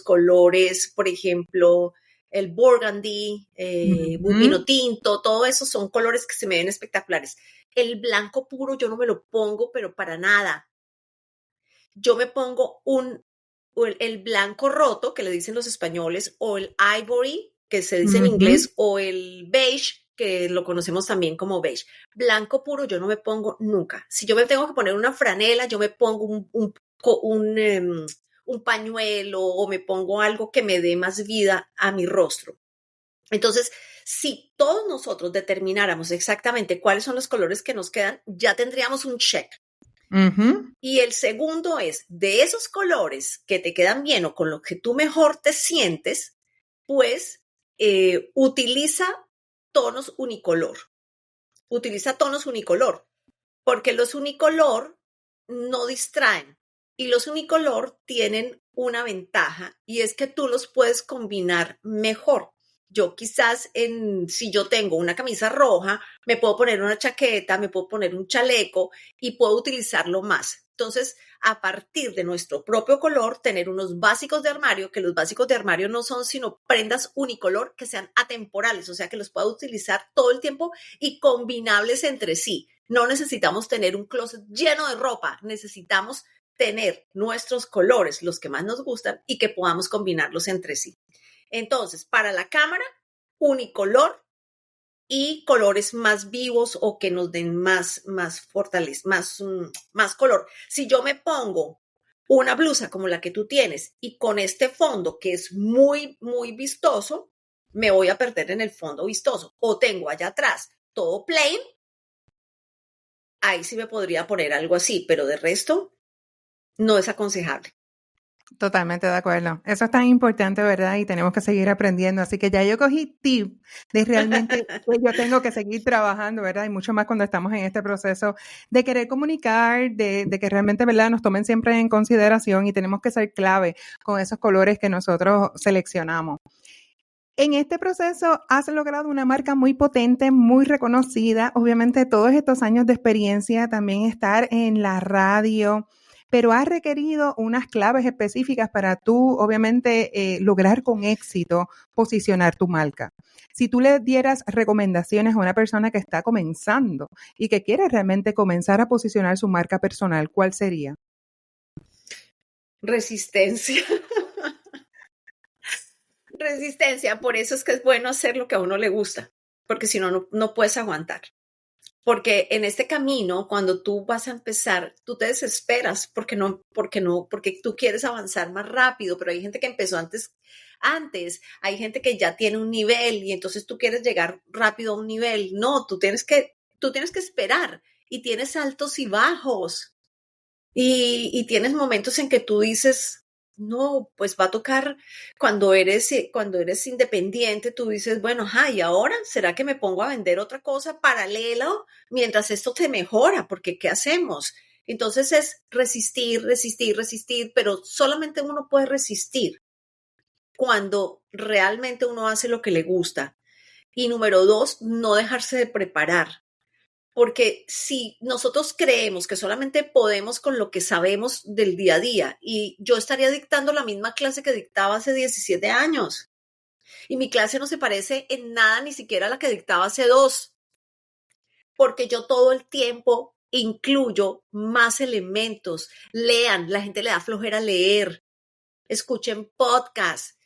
colores, por ejemplo, el burgundy, vino tinto, todo eso son colores que se me ven espectaculares. El blanco puro yo no me lo pongo, pero para nada. Yo me pongo el blanco roto, que le dicen los españoles, o el ivory, que se dice en inglés, o el beige, que lo conocemos también como beige. Blanco puro yo no me pongo nunca. Si yo me tengo que poner una franela, yo me pongo un pañuelo o me pongo algo que me dé más vida a mi rostro. Entonces, si todos nosotros determináramos exactamente cuáles son los colores que nos quedan, ya tendríamos un check. Ujú. Y el segundo es, de esos colores que te quedan bien o con los que tú mejor te sientes, pues utiliza tonos unicolor. Utiliza tonos unicolor, porque los unicolor no distraen y los unicolor tienen una ventaja y es que tú los puedes combinar mejor. Yo quizás si yo tengo una camisa roja, me puedo poner una chaqueta, me puedo poner un chaleco y puedo utilizarlo más. Entonces, a partir de nuestro propio color, tener unos básicos de armario, que los básicos de armario no son sino prendas unicolor que sean atemporales, o sea, que los pueda utilizar todo el tiempo y combinables entre sí. No necesitamos tener un closet lleno de ropa, necesitamos tener nuestros colores, los que más nos gustan, y que podamos combinarlos entre sí. Entonces, para la cámara, unicolor y colores más vivos o que nos den más fortaleza, más color. Si yo me pongo una blusa como la que tú tienes y con este fondo que es muy, muy vistoso, me voy a perder en el fondo vistoso. O tengo allá atrás todo plain, ahí sí me podría poner algo así, pero de resto no es aconsejable. Totalmente de acuerdo. Eso es tan importante, ¿verdad? Y tenemos que seguir aprendiendo. Así que ya yo cogí tip de realmente que yo tengo que seguir trabajando, ¿verdad? Y mucho más cuando estamos en este proceso de querer comunicar, de que realmente, ¿verdad? Nos tomen siempre en consideración y tenemos que ser clave con esos colores que nosotros seleccionamos. En este proceso has logrado una marca muy potente, muy reconocida. Obviamente todos estos años de experiencia, también estar en la radio, pero has requerido unas claves específicas para tú, obviamente, lograr con éxito posicionar tu marca. Si tú le dieras recomendaciones a una persona que está comenzando y que quiere realmente comenzar a posicionar su marca personal, ¿cuál sería? Resistencia. Resistencia, por eso es que es bueno hacer lo que a uno le gusta, porque si no, no puedes aguantar. Porque en este camino, cuando tú vas a empezar, tú te desesperas porque tú quieres avanzar más rápido, pero hay gente que empezó antes, hay gente que ya tiene un nivel y entonces tú quieres llegar rápido a un nivel. No, tú tienes que esperar y tienes altos y bajos y tienes momentos en que tú dices, no, pues va a tocar cuando eres independiente, tú dices, bueno, ¿y ahora será que me pongo a vender otra cosa paralelo mientras esto te mejora? Porque ¿qué hacemos? Entonces es resistir, resistir, resistir, pero solamente uno puede resistir cuando realmente uno hace lo que le gusta. Y número 2, no dejarse de preparar. Porque si nosotros creemos que solamente podemos con lo que sabemos del día a día, y yo estaría dictando la misma clase que dictaba hace 17 años, y mi clase no se parece en nada ni siquiera a la que dictaba hace 2, porque yo todo el tiempo incluyo más elementos. Lean, la gente le da flojera leer, escuchen podcasts,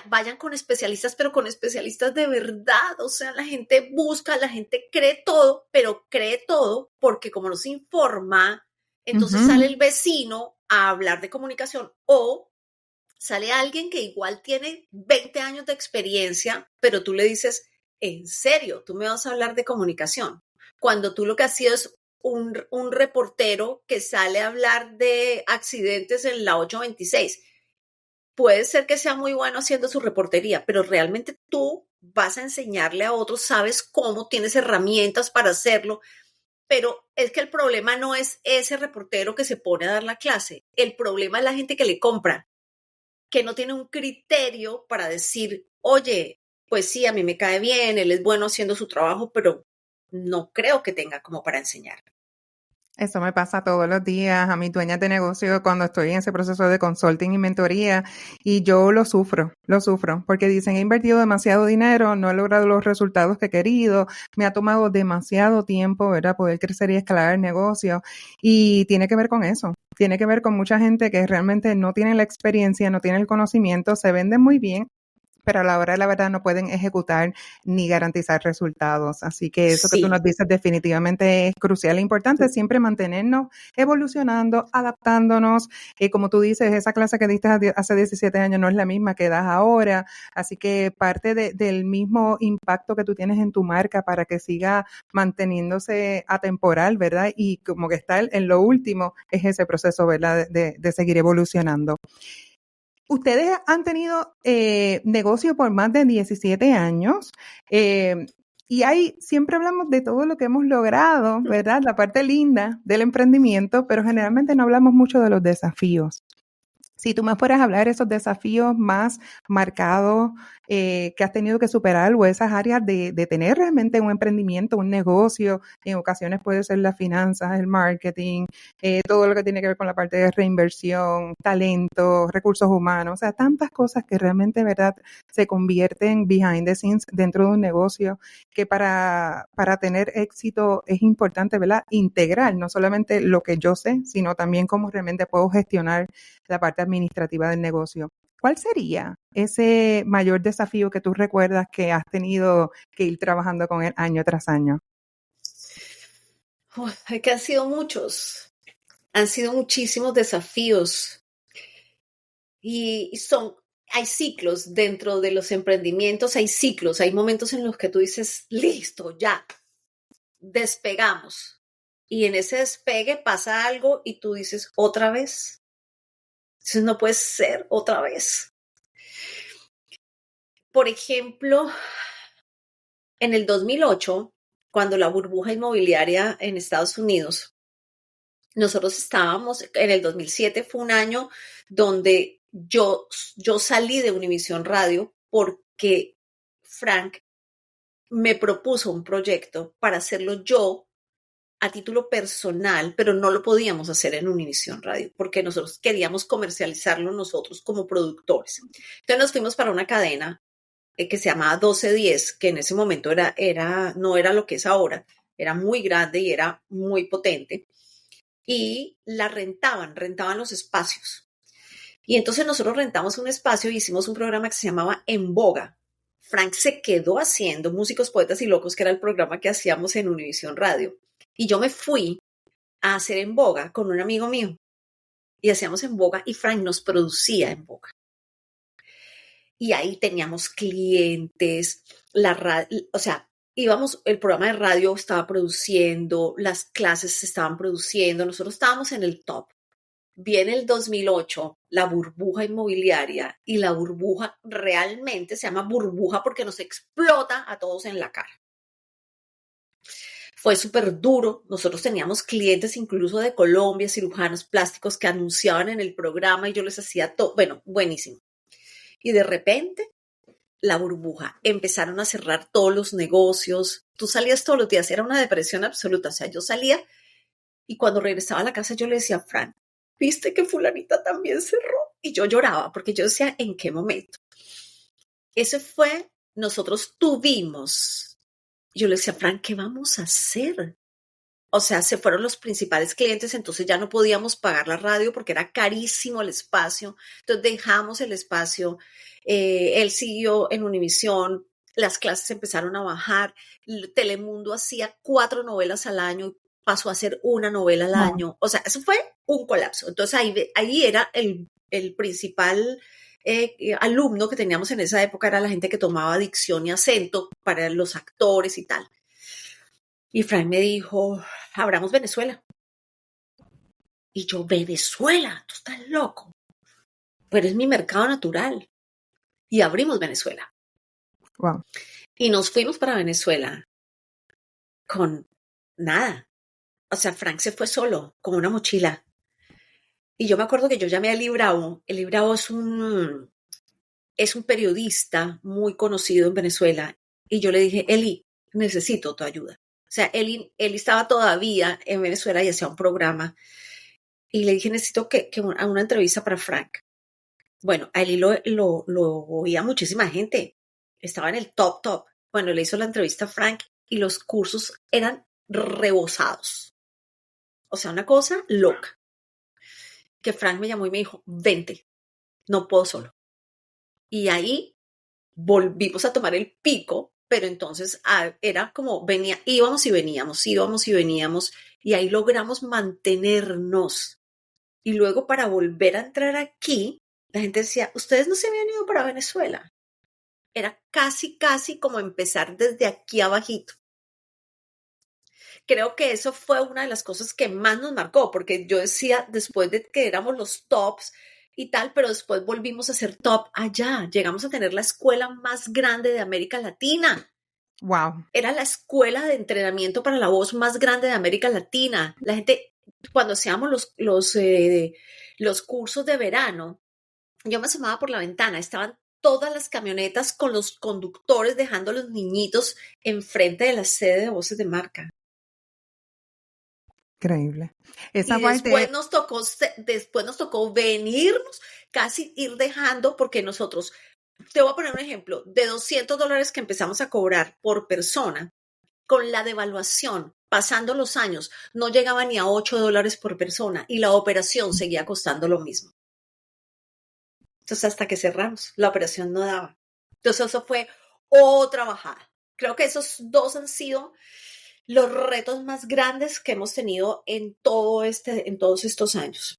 vayan con especialistas, pero con especialistas de verdad. O sea, la gente busca, la gente cree todo, pero cree todo porque como no se informa, entonces sale el vecino a hablar de comunicación o sale alguien que igual tiene 20 años de experiencia, pero tú le dices, en serio, tú me vas a hablar de comunicación. Cuando tú lo que has sido es un reportero que sale a hablar de accidentes en la 826. Puede ser que sea muy bueno haciendo su reportería, pero realmente tú vas a enseñarle a otros, sabes cómo, tienes herramientas para hacerlo, pero es que el problema no es ese reportero que se pone a dar la clase, el problema es la gente que le compra, que no tiene un criterio para decir, oye, pues sí, a mí me cae bien, él es bueno haciendo su trabajo, pero no creo que tenga como para enseñar. Eso me pasa todos los días a mis dueñas de negocio cuando estoy en ese proceso de consulting y mentoría y yo lo sufro, porque dicen he invertido demasiado dinero, no he logrado los resultados que he querido, me ha tomado demasiado tiempo, ¿verdad? Poder crecer y escalar el negocio y tiene que ver con eso, tiene que ver con mucha gente que realmente no tiene la experiencia, no tiene el conocimiento, se venden muy bien, pero a la hora de la verdad no pueden ejecutar ni garantizar resultados. Así que eso que tú nos dices definitivamente es crucial e importante, siempre mantenernos evolucionando, adaptándonos. Como tú dices, esa clase que diste hace 17 años no es la misma que das ahora, así que parte del mismo impacto que tú tienes en tu marca para que siga manteniéndose atemporal, ¿verdad? Y como que está en lo último, es ese proceso, ¿verdad? De seguir evolucionando. Ustedes han tenido negocio por más de 17 años y siempre hablamos de todo lo que hemos logrado, ¿verdad? La parte linda del emprendimiento, pero generalmente no hablamos mucho de los desafíos. Si tú me fueras a hablar de esos desafíos más marcados que has tenido que superar o esas áreas de tener realmente un emprendimiento, un negocio, en ocasiones puede ser las finanzas, el marketing, todo lo que tiene que ver con la parte de reinversión, talento, recursos humanos, o sea, tantas cosas que realmente, ¿verdad?, se convierten behind the scenes dentro de un negocio que para tener éxito es importante, ¿verdad?, integrar no solamente lo que yo sé, sino también cómo realmente puedo gestionar la parte administrativa del negocio. ¿Cuál sería ese mayor desafío que tú recuerdas que has tenido que ir trabajando con él año tras año? Que han sido muchos, han sido muchísimos desafíos y hay ciclos dentro de los emprendimientos, hay ciclos, hay momentos en los que tú dices, listo, ya, despegamos. Y en ese despegue pasa algo y tú dices, otra vez. Entonces no puede ser otra vez. Por ejemplo, en el 2008, cuando la burbuja inmobiliaria en Estados Unidos, nosotros estábamos, en el 2007 fue un año donde yo salí de Univisión Radio porque Frank me propuso un proyecto para hacerlo yo a título personal, pero no lo podíamos hacer en Univisión Radio porque nosotros queríamos comercializarlo nosotros como productores. Entonces nos fuimos para una cadena que se llamaba 1210, que en ese momento no era lo que es ahora, era muy grande y era muy potente. Y la rentaban los espacios. Y entonces nosotros rentamos un espacio y hicimos un programa que se llamaba En Boga. Frank se quedó haciendo Músicos, Poetas y Locos, que era el programa que hacíamos en Univisión Radio. Y yo me fui a hacer En Boga con un amigo mío. Y hacíamos En Boga y Frank nos producía En Boga. Y ahí teníamos clientes, o sea, el programa de radio estaba produciendo, las clases se estaban produciendo, nosotros estábamos en el top. Viene el 2008, la burbuja inmobiliaria, y la burbuja realmente se llama burbuja porque nos explota a todos en la cara. Fue súper duro. Nosotros teníamos clientes incluso de Colombia, cirujanos plásticos que anunciaban en el programa y yo les hacía todo. Bueno, buenísimo. Y de repente, la burbuja. Empezaron a cerrar todos los negocios. Tú salías todos los días. Era una depresión absoluta. O sea, yo salía y cuando regresaba a la casa yo le decía a Frank, ¿viste que fulanita también cerró? Y yo lloraba porque yo decía, ¿en qué momento? Nosotros tuvimos. Yo le decía a Frank, ¿qué vamos a hacer? O sea, se fueron los principales clientes, entonces ya no podíamos pagar la radio porque era carísimo el espacio. Entonces dejamos el espacio. Él siguió en Univisión, las clases empezaron a bajar. Telemundo hacía 4 novelas al año, pasó a hacer una novela al año. O sea, eso fue un colapso. Entonces ahí era el principal alumno que teníamos en esa época, era la gente que tomaba dicción y acento para los actores y tal. Y Frank me dijo, abramos Venezuela. Y yo, Venezuela, tú estás loco. Pero es mi mercado natural. Y abrimos Venezuela. Wow. Y nos fuimos para Venezuela con nada. O sea, Frank se fue solo, con una mochila. Y yo me acuerdo que yo llamé a Eli Bravo. Eli Bravo es un periodista muy conocido en Venezuela. Y yo le dije, Eli, necesito tu ayuda. O sea, Eli estaba todavía en Venezuela y hacía un programa. Y le dije, necesito que una entrevista para Frank. Bueno, a él lo oía muchísima gente. Estaba en el top. Bueno, le hizo la entrevista a Frank y los cursos eran rebosados. O sea, una cosa loca. Que Frank me llamó y me dijo, vente, no puedo solo. Y ahí volvimos a tomar el pico, pero entonces era como íbamos y veníamos, íbamos y veníamos, y ahí logramos mantenernos. Y luego para volver a entrar aquí, la gente decía, ustedes no se habían ido para Venezuela. Era casi como empezar desde aquí abajito. Creo que eso fue una de las cosas que más nos marcó, porque yo decía, después de que éramos los tops y tal, pero después volvimos a ser top allá. Llegamos a tener la escuela más grande de América Latina. Wow. Era la escuela de entrenamiento para la voz más grande de América Latina. La gente, cuando hacíamos los cursos de verano, yo me asomaba por la ventana, estaban todas las camionetas con los conductores dejando a los niñitos enfrente de la sede de Voces de Marca. Increíble. Esa Y parte... después nos tocó venirnos, casi ir dejando, porque nosotros, te voy a poner un ejemplo, de $200 que empezamos a cobrar por persona, con la devaluación, pasando los años, no llegaba ni a $8 por persona y la operación seguía costando lo mismo. Entonces, hasta que cerramos, la operación no daba. Entonces, eso fue otra bajada. Creo que esos dos han sido los retos más grandes que hemos tenido en todos estos años.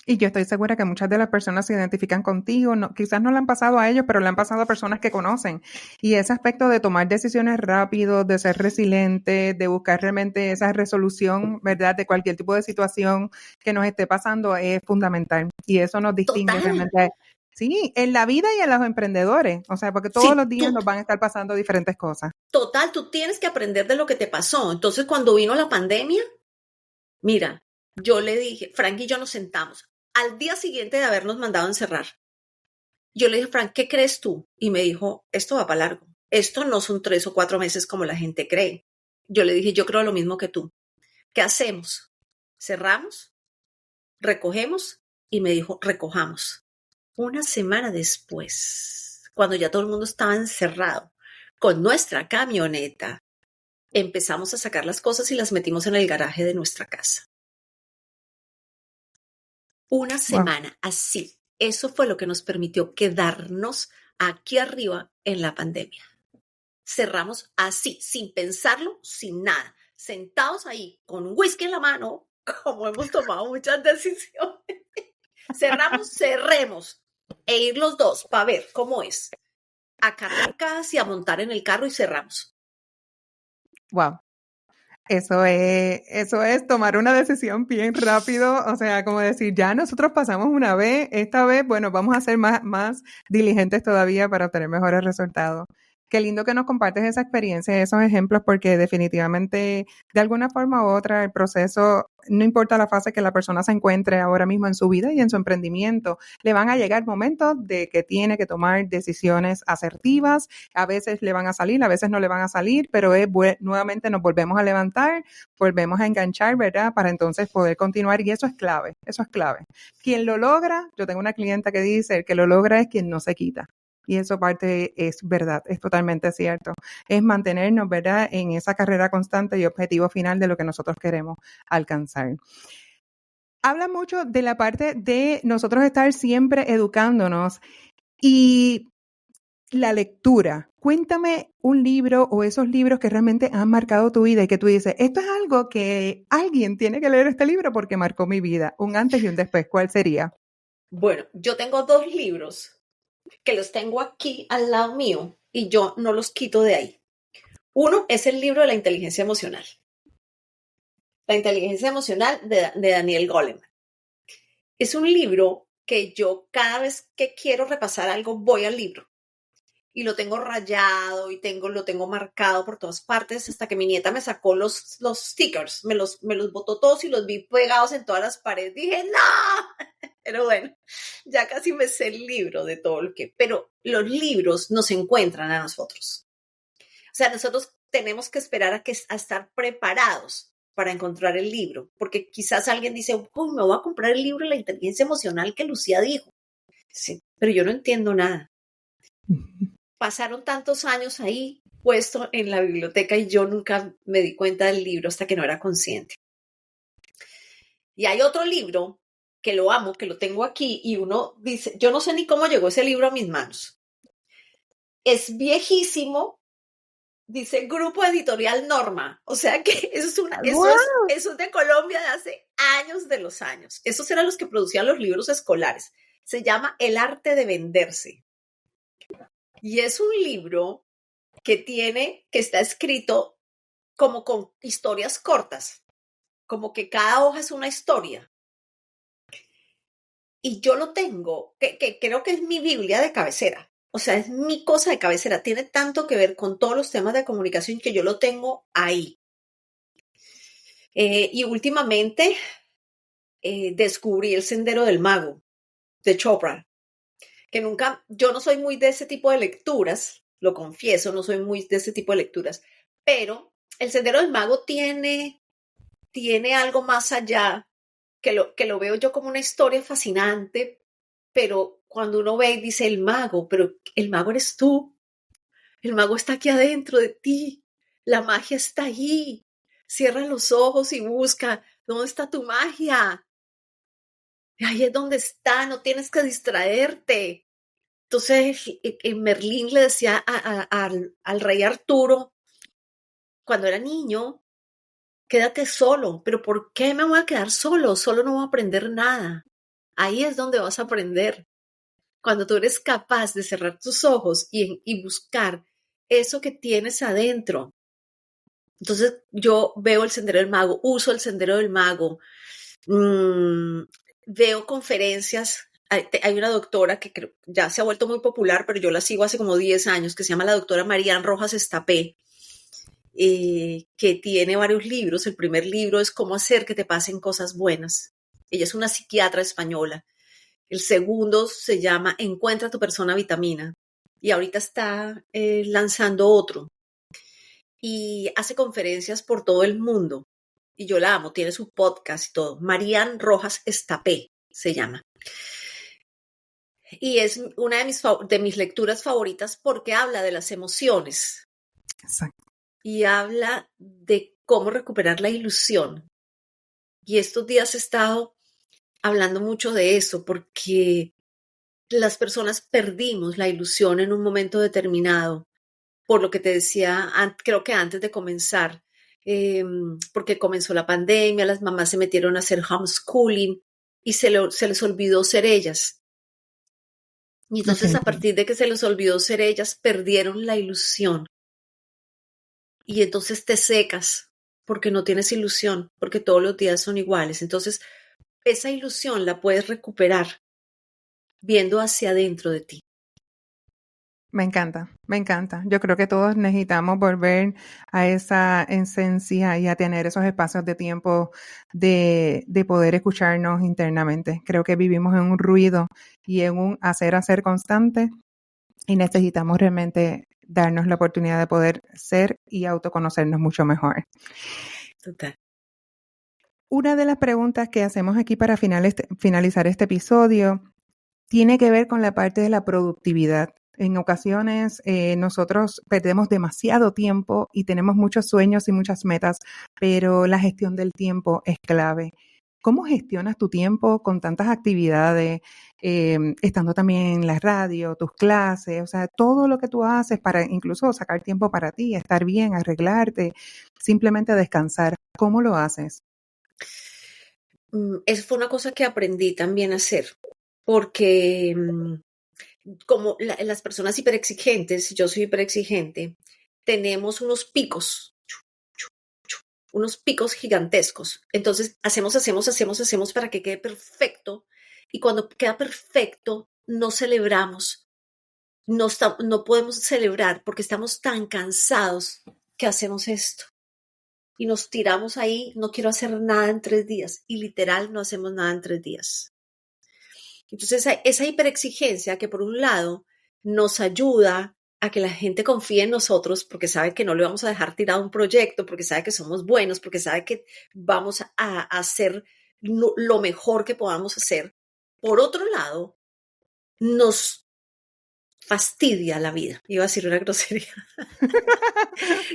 Y yo estoy segura que muchas de las personas se identifican contigo, quizás no le han pasado a ellos, pero le han pasado a personas que conocen. Y ese aspecto de tomar decisiones rápido, de ser resiliente, de buscar realmente esa resolución, ¿verdad? De cualquier tipo de situación que nos esté pasando es fundamental. Y eso nos distingue Total. realmente. Sí, en la vida y en los emprendedores. O sea, porque todos los días nos van a estar pasando diferentes cosas. Total, tú tienes que aprender de lo que te pasó. Entonces, cuando vino la pandemia, mira, yo le dije, Frank y yo nos sentamos al día siguiente de habernos mandado a encerrar. Yo le dije, Frank, ¿qué crees tú? Y me dijo, esto va para largo. Esto no son 3 o 4 meses como la gente cree. Yo le dije, yo creo lo mismo que tú. ¿Qué hacemos? ¿Cerramos? ¿Recogemos? Y me dijo, recojamos. Una semana después, cuando ya todo el mundo estaba encerrado, con nuestra camioneta, empezamos a sacar las cosas y las metimos en el garaje de nuestra casa. Una semana así. Eso fue lo que nos permitió quedarnos aquí arriba en la pandemia. Cerramos así, sin pensarlo, sin nada. Sentados ahí con un whisky en la mano, como hemos tomado muchas decisiones. Cerramos, cerremos. E ir los dos para ver cómo es. A cargar cajas y a montar en el carro y cerramos. Wow. Eso es tomar una decisión bien rápido, o sea, como decir, ya nosotros pasamos una vez, esta vez, bueno, vamos a ser más diligentes todavía para obtener mejores resultados. Qué lindo que nos compartes esa experiencia, esos ejemplos, porque definitivamente, de alguna forma u otra, el proceso, no importa la fase que la persona se encuentre ahora mismo en su vida y en su emprendimiento, le van a llegar momentos de que tiene que tomar decisiones asertivas, a veces le van a salir, a veces no le van a salir, pero nuevamente nos volvemos a levantar, volvemos a enganchar, ¿verdad? Para entonces poder continuar y eso es clave, eso es clave. Quien lo logra, yo tengo una clienta que dice, el que lo logra es quien no se quita. Y eso parte es verdad, es totalmente cierto. Es mantenernos, ¿verdad?, en esa carrera constante y objetivo final de lo que nosotros queremos alcanzar. Habla mucho de la parte de nosotros estar siempre educándonos y la lectura. Cuéntame un libro o esos libros que realmente han marcado tu vida y que tú dices, esto es algo que alguien tiene que leer este libro porque marcó mi vida. Un antes y un después, ¿cuál sería? Bueno, yo tengo 2 libros que los tengo aquí al lado mío y yo no los quito de ahí. Uno es el libro de la inteligencia emocional. La inteligencia emocional de Daniel Goleman. Es un libro que yo cada vez que quiero repasar algo voy al libro y lo tengo rayado y lo tengo marcado por todas partes hasta que mi nieta me sacó los stickers, me los botó todos y los vi pegados en todas las paredes. Dije, ¡no! Pero bueno, ya casi me sé el libro de todo lo que... Pero los libros nos encuentran a nosotros. O sea, nosotros tenemos que esperar a estar preparados para encontrar el libro, porque quizás alguien dice, uy, me voy a comprar el libro de la inteligencia emocional que Lucía dijo. Sí, pero yo no entiendo nada. Pasaron tantos años ahí puesto en la biblioteca y yo nunca me di cuenta del libro hasta que no era consciente. Y hay otro libro que lo amo, que lo tengo aquí y uno dice, yo no sé ni cómo llegó ese libro a mis manos. es viejísimo, dice Grupo Editorial Norma, o sea que ¡Wow! eso es de Colombia de hace años de los años. Esos eran los que producían los libros escolares. Se llama El arte de venderse. Y es un libro que está escrito como con historias cortas, como que cada hoja es una historia. Y yo lo tengo, que creo que es mi Biblia de cabecera. O sea, es mi cosa de cabecera. Tiene tanto que ver con todos los temas de comunicación que yo lo tengo ahí. Y últimamente descubrí El Sendero del Mago de Chopra, que yo no soy muy de ese tipo de lecturas, lo confieso, no soy muy de ese tipo de lecturas, pero El Sendero del Mago tiene algo más allá, que lo veo yo como una historia fascinante, pero cuando uno ve y dice el mago, pero el mago eres tú, el mago está aquí adentro de ti, la magia está allí, cierra los ojos y busca, ¿dónde está tu magia? Ahí es donde está, no tienes que distraerte. Entonces, Merlín le decía al rey Arturo, cuando era niño, quédate solo, pero ¿por qué me voy a quedar solo? Solo no voy a aprender nada. Ahí es donde vas a aprender. Cuando tú eres capaz de cerrar tus ojos y buscar eso que tienes adentro. Entonces yo veo el Sendero del Mago, uso el Sendero del Mago, veo conferencias. Hay una doctora que ya se ha vuelto muy popular, pero yo la sigo hace como 10 años, que se llama la doctora Marian Rojas Estapé, que tiene varios libros. El primer libro es Cómo hacer que te pasen cosas buenas. Ella es una psiquiatra española. El segundo se llama Encuentra tu persona vitamina. Y ahorita está lanzando otro. Y hace conferencias por todo el mundo. Y yo la amo, tiene su podcast y todo. Marian Rojas Estapé se llama. Y es una de mis lecturas favoritas porque habla de las emociones. Exacto. Y habla de cómo recuperar la ilusión. Y estos días he estado hablando mucho de eso porque las personas perdimos la ilusión en un momento determinado, por lo que te decía, creo que antes de comenzar, porque comenzó la pandemia, las mamás se metieron a hacer homeschooling y se les olvidó ser ellas. Y entonces a partir de que se les olvidó ser ellas, perdieron la ilusión. Y entonces te secas porque no tienes ilusión, porque todos los días son iguales. Entonces esa ilusión la puedes recuperar viendo hacia adentro de ti. Me encanta, me encanta. Yo creo que todos necesitamos volver a esa esencia y a tener esos espacios de tiempo de poder escucharnos internamente. Creo que vivimos en un ruido y en un hacer constante y necesitamos realmente darnos la oportunidad de poder ser y autoconocernos mucho mejor. Total. Una de las preguntas que hacemos aquí para finalizar este episodio tiene que ver con la parte de la productividad. En ocasiones nosotros perdemos demasiado tiempo y tenemos muchos sueños y muchas metas, pero la gestión del tiempo es clave. ¿Cómo gestionas tu tiempo con tantas actividades, estando también en la radio, tus clases, o sea, todo lo que tú haces para incluso sacar tiempo para ti, estar bien, arreglarte, simplemente descansar? ¿Cómo lo haces? Eso fue una cosa que aprendí también a hacer, porque como las personas hiperexigentes, yo soy hiperexigente, tenemos unos picos gigantescos. Entonces hacemos para que quede perfecto. Y cuando queda perfecto, no celebramos, no podemos celebrar porque estamos tan cansados que hacemos esto. Y nos tiramos ahí, no quiero hacer nada en 3 días. Y literal no hacemos nada en 3 días. Entonces, esa hiperexigencia que por un lado nos ayuda a que la gente confíe en nosotros porque sabe que no le vamos a dejar tirado un proyecto, porque sabe que somos buenos, porque sabe que vamos a hacer lo mejor que podamos hacer. Por otro lado, nos fastidia la vida. Iba a decir una grosería.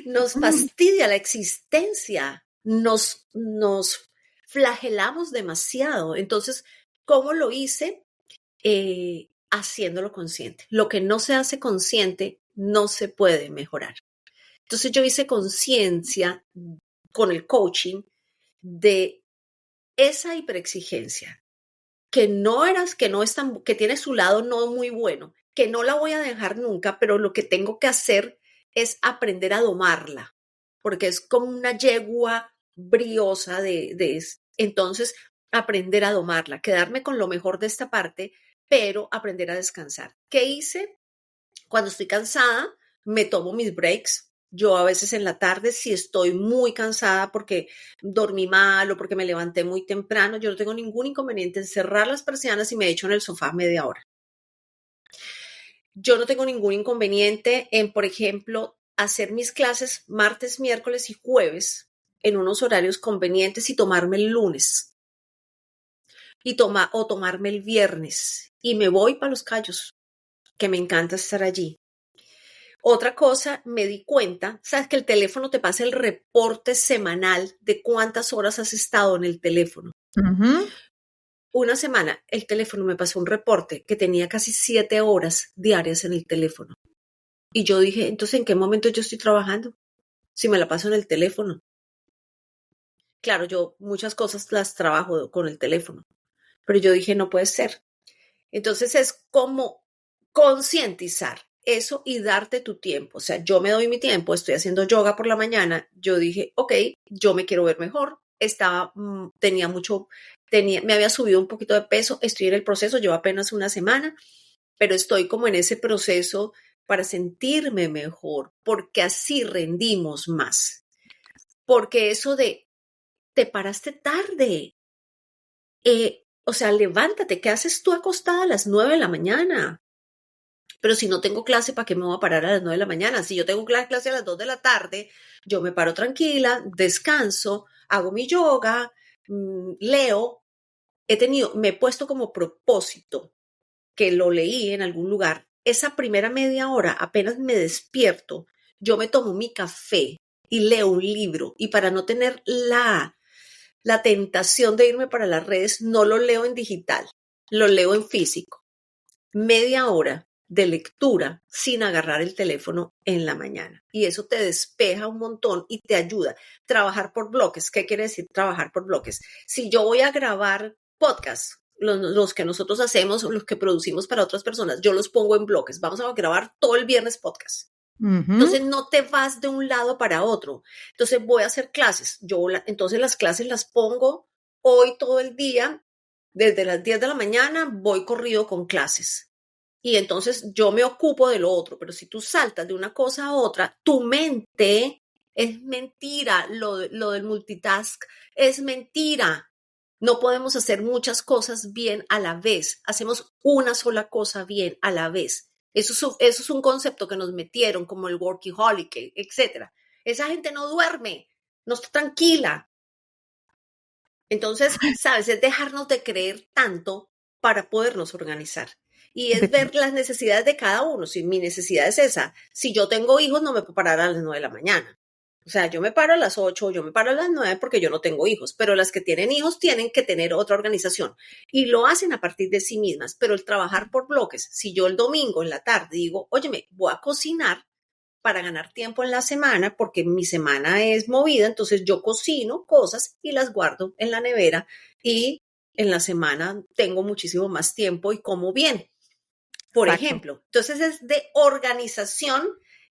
Nos fastidia la existencia. Nos flagelamos demasiado. Entonces, ¿cómo lo hice? Haciéndolo consciente. Lo que no se hace consciente no se puede mejorar. Entonces yo hice conciencia con el coaching de esa hiperexigencia, que no es tan, que tiene su lado no muy bueno, que no la voy a dejar nunca, pero lo que tengo que hacer es aprender a domarla, porque es como una yegua briosa entonces aprender a domarla, quedarme con lo mejor de esta parte, pero aprender a descansar. ¿Qué hice? Cuando estoy cansada, me tomo mis breaks. Yo a veces en la tarde, si estoy muy cansada porque dormí mal o porque me levanté muy temprano, yo no tengo ningún inconveniente en cerrar las persianas y me echo en el sofá media hora. Yo no tengo ningún inconveniente en, por ejemplo, hacer mis clases martes, miércoles y jueves en unos horarios convenientes y tomarme el lunes o tomarme el viernes y me voy para Los Cayos, que me encanta estar allí. Otra cosa, me di cuenta, sabes que el teléfono te pasa el reporte semanal de cuántas horas has estado en el teléfono. Uh-huh. Una semana el teléfono me pasó un reporte que tenía casi 7 horas diarias en el teléfono. Y yo dije, entonces, ¿en qué momento yo estoy trabajando? Si me la paso en el teléfono. Claro, yo muchas cosas las trabajo con el teléfono, pero yo dije, no puede ser. Entonces es como concientizar eso y darte tu tiempo. O sea, yo me doy mi tiempo, estoy haciendo yoga por la mañana. Yo dije, ok, yo me quiero ver mejor. Me había subido un poquito de peso, estoy en el proceso, llevo apenas una semana, pero estoy como en ese proceso para sentirme mejor, porque así rendimos más. Porque eso de, te paraste tarde, o sea, levántate, ¿qué haces tú acostada a las 9 de la mañana? Pero si no tengo clase, ¿para qué me voy a parar a las 9 de la mañana? Si yo tengo clase a las 2 de la tarde, yo me paro tranquila, descanso, hago mi yoga, leo. Me he puesto como propósito, que lo leí en algún lugar, esa primera media hora, apenas me despierto, yo me tomo mi café y leo un libro. Y para no tener la tentación de irme para las redes, no lo leo en digital, lo leo en físico. Media hora de lectura sin agarrar el teléfono en la mañana. Y eso te despeja un montón y te ayuda. Trabajar por bloques. ¿Qué quiere decir trabajar por bloques? Si yo voy a grabar podcasts, los que nosotros hacemos, los que producimos para otras personas, yo los pongo en bloques. Vamos a grabar todo el viernes podcast. Uh-huh. Entonces no te vas de un lado para otro. Entonces voy a hacer clases. Entonces las clases las pongo hoy todo el día. Desde las 10 de la mañana voy corrido con clases. Y entonces yo me ocupo de lo otro, pero si tú saltas de una cosa a otra, tu mente es mentira, lo del multitask es mentira. No podemos hacer muchas cosas bien a la vez, hacemos una sola cosa bien a la vez. Eso es un concepto que nos metieron como el workaholic, etc. Esa gente no duerme, no está tranquila. Entonces, ¿sabes? Es dejarnos de creer tanto para podernos organizar. Y es ver las necesidades de cada uno. Si mi necesidad es esa, si yo tengo hijos, no me puedo parar a las 9 de la mañana. O sea, yo me paro a las 8, yo me paro a las 9 porque yo no tengo hijos. Pero las que tienen hijos tienen que tener otra organización. Y lo hacen a partir de sí mismas. Pero el trabajar por bloques, si yo el domingo en la tarde digo, óyeme, voy a cocinar para ganar tiempo en la semana, porque mi semana es movida, entonces yo cocino cosas y las guardo en la nevera y en la semana tengo muchísimo más tiempo y como bien. Por ejemplo, entonces es de organización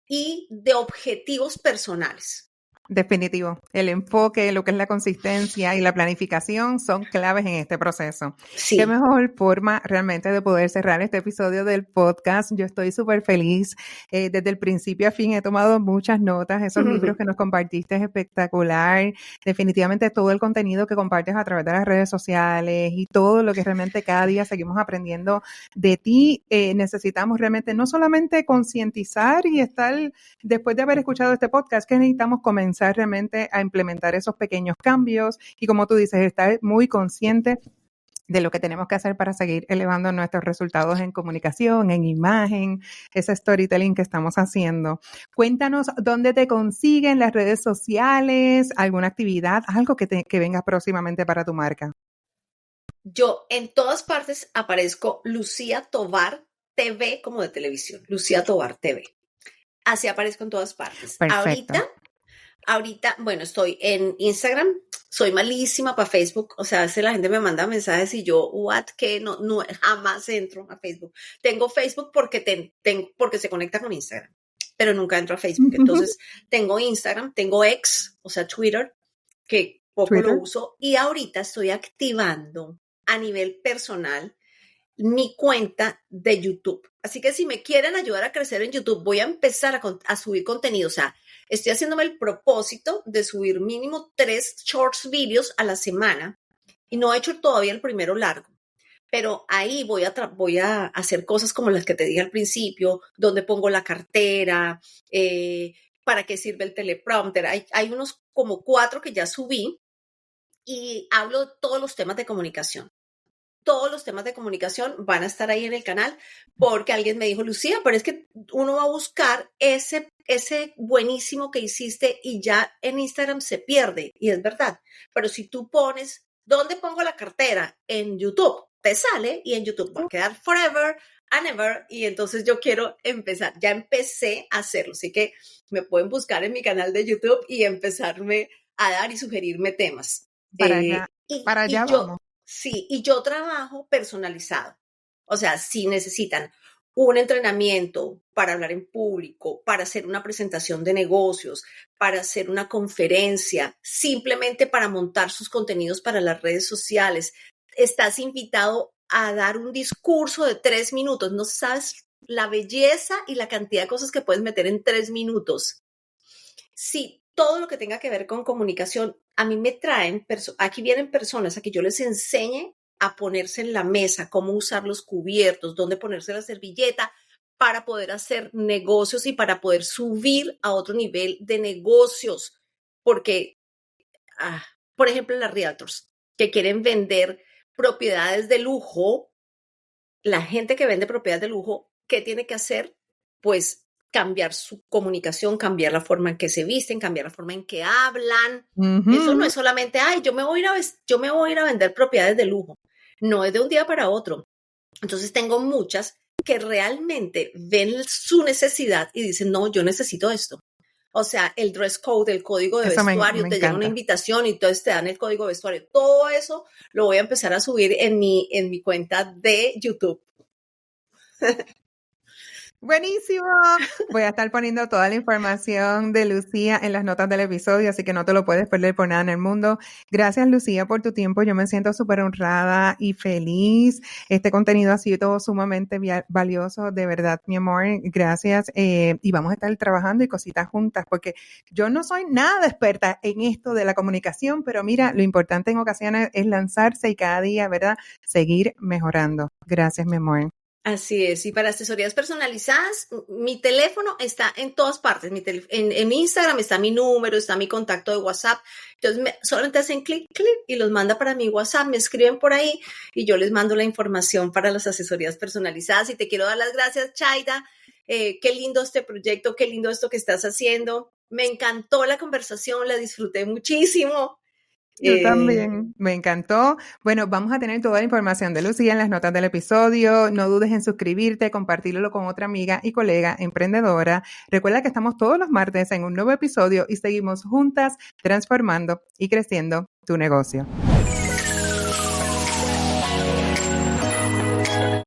y de objetivos personales. Definitivo. El enfoque, lo que es la consistencia y la planificación son claves en este proceso. Sí. Qué mejor forma realmente de poder cerrar este episodio del podcast. Yo estoy súper feliz. Desde el principio a fin he tomado muchas notas. Esos libros que nos compartiste es espectacular. Definitivamente todo el contenido que compartes a través de las redes sociales y todo lo que realmente cada día seguimos aprendiendo de ti. Necesitamos realmente no solamente concientizar y estar, después de haber escuchado este podcast, que necesitamos comenzar realmente a implementar esos pequeños cambios y, como tú dices, estar muy consciente de lo que tenemos que hacer para seguir elevando nuestros resultados en comunicación, en imagen, ese storytelling que estamos haciendo. Cuéntanos dónde te consiguen las redes sociales, alguna actividad, algo que venga próximamente para tu marca. Yo en todas partes aparezco Lucía Tovar TV, como de televisión, Lucía Tovar TV. Así aparezco en todas partes. Perfecto. Ahorita, bueno, estoy en Instagram, soy malísima para Facebook, o sea, a veces la gente me manda mensajes y yo, ¿qué? No, jamás entro a Facebook. Tengo Facebook porque, porque se conecta con Instagram, pero nunca entro a Facebook. Entonces, tengo Instagram, tengo X, o sea, Twitter, que poco lo uso, y ahorita estoy activando a nivel personal mi cuenta de YouTube. Así que si me quieren ayudar a crecer en YouTube, voy a empezar a subir contenido. O sea, estoy haciéndome el propósito de subir mínimo 3 shorts videos a la semana y no he hecho todavía el primero largo. Pero ahí voy a hacer cosas como las que te dije al principio, donde pongo la cartera, para qué sirve el teleprompter. Hay unos como 4 que ya subí y hablo de todos los temas de comunicación. Todos los temas de comunicación van a estar ahí en el canal porque alguien me dijo, Lucía, pero es que uno va a buscar ese buenísimo que hiciste y ya en Instagram se pierde. Y es verdad. Pero si tú pones, ¿dónde pongo la cartera? En YouTube. Te sale y en YouTube va a quedar forever and ever. Y entonces yo quiero empezar. Ya empecé a hacerlo. Así que me pueden buscar en mi canal de YouTube y empezarme a dar y sugerirme temas. Para allá vamos. Sí, y yo trabajo personalizado. O sea, si necesitan un entrenamiento para hablar en público, para hacer una presentación de negocios, para hacer una conferencia, simplemente para montar sus contenidos para las redes sociales, estás invitado a dar un discurso de 3 minutos. No sabes la belleza y la cantidad de cosas que puedes meter en 3 minutos. Sí, todo lo que tenga que ver con comunicación, a mí me traen, aquí vienen personas a que yo les enseñe a ponerse en la mesa, cómo usar los cubiertos, dónde ponerse la servilleta para poder hacer negocios y para poder subir a otro nivel de negocios. Porque, por ejemplo, las realtors que quieren vender propiedades de lujo, la gente que vende propiedades de lujo, ¿qué tiene que hacer? Pues cambiar su comunicación, cambiar la forma en que se visten, cambiar la forma en que hablan. Eso no es solamente, yo me voy a ir a vender propiedades de lujo. No es de un día para otro. Entonces tengo muchas que realmente ven su necesidad y dicen, no, yo necesito esto. O sea, el dress code, el código de vestuario, te llega una invitación y entonces te dan el código de vestuario. Todo eso lo voy a empezar a subir en mi cuenta de YouTube. Buenísimo. Voy a estar poniendo toda la información de Lucía en las notas del episodio, así que no te lo puedes perder por nada en el mundo. Gracias, Lucía, por tu tiempo. Yo me siento súper honrada y feliz. Este contenido ha sido sumamente valioso, de verdad, mi amor. Gracias. Y vamos a estar trabajando y cositas juntas, porque yo no soy nada experta en esto de la comunicación, pero mira, lo importante en ocasiones es lanzarse y cada día, ¿verdad?, seguir mejorando. Gracias, mi amor. Así es, y para asesorías personalizadas, mi teléfono está en todas partes. En Instagram está mi número, está mi contacto de WhatsApp. Entonces, solamente hacen clic y los manda para mi WhatsApp, me escriben por ahí y yo les mando la información para las asesorías personalizadas. Y te quiero dar las gracias, Chaida. Qué lindo este proyecto, qué lindo esto que estás haciendo. Me encantó la conversación, la disfruté muchísimo. Yo también, me encantó. Bueno, vamos a tener toda la información de Lucía en las notas del episodio. No dudes en suscribirte, compartirlo con otra amiga y colega emprendedora. Recuerda que estamos todos los martes en un nuevo episodio y seguimos juntas transformando y creciendo tu negocio.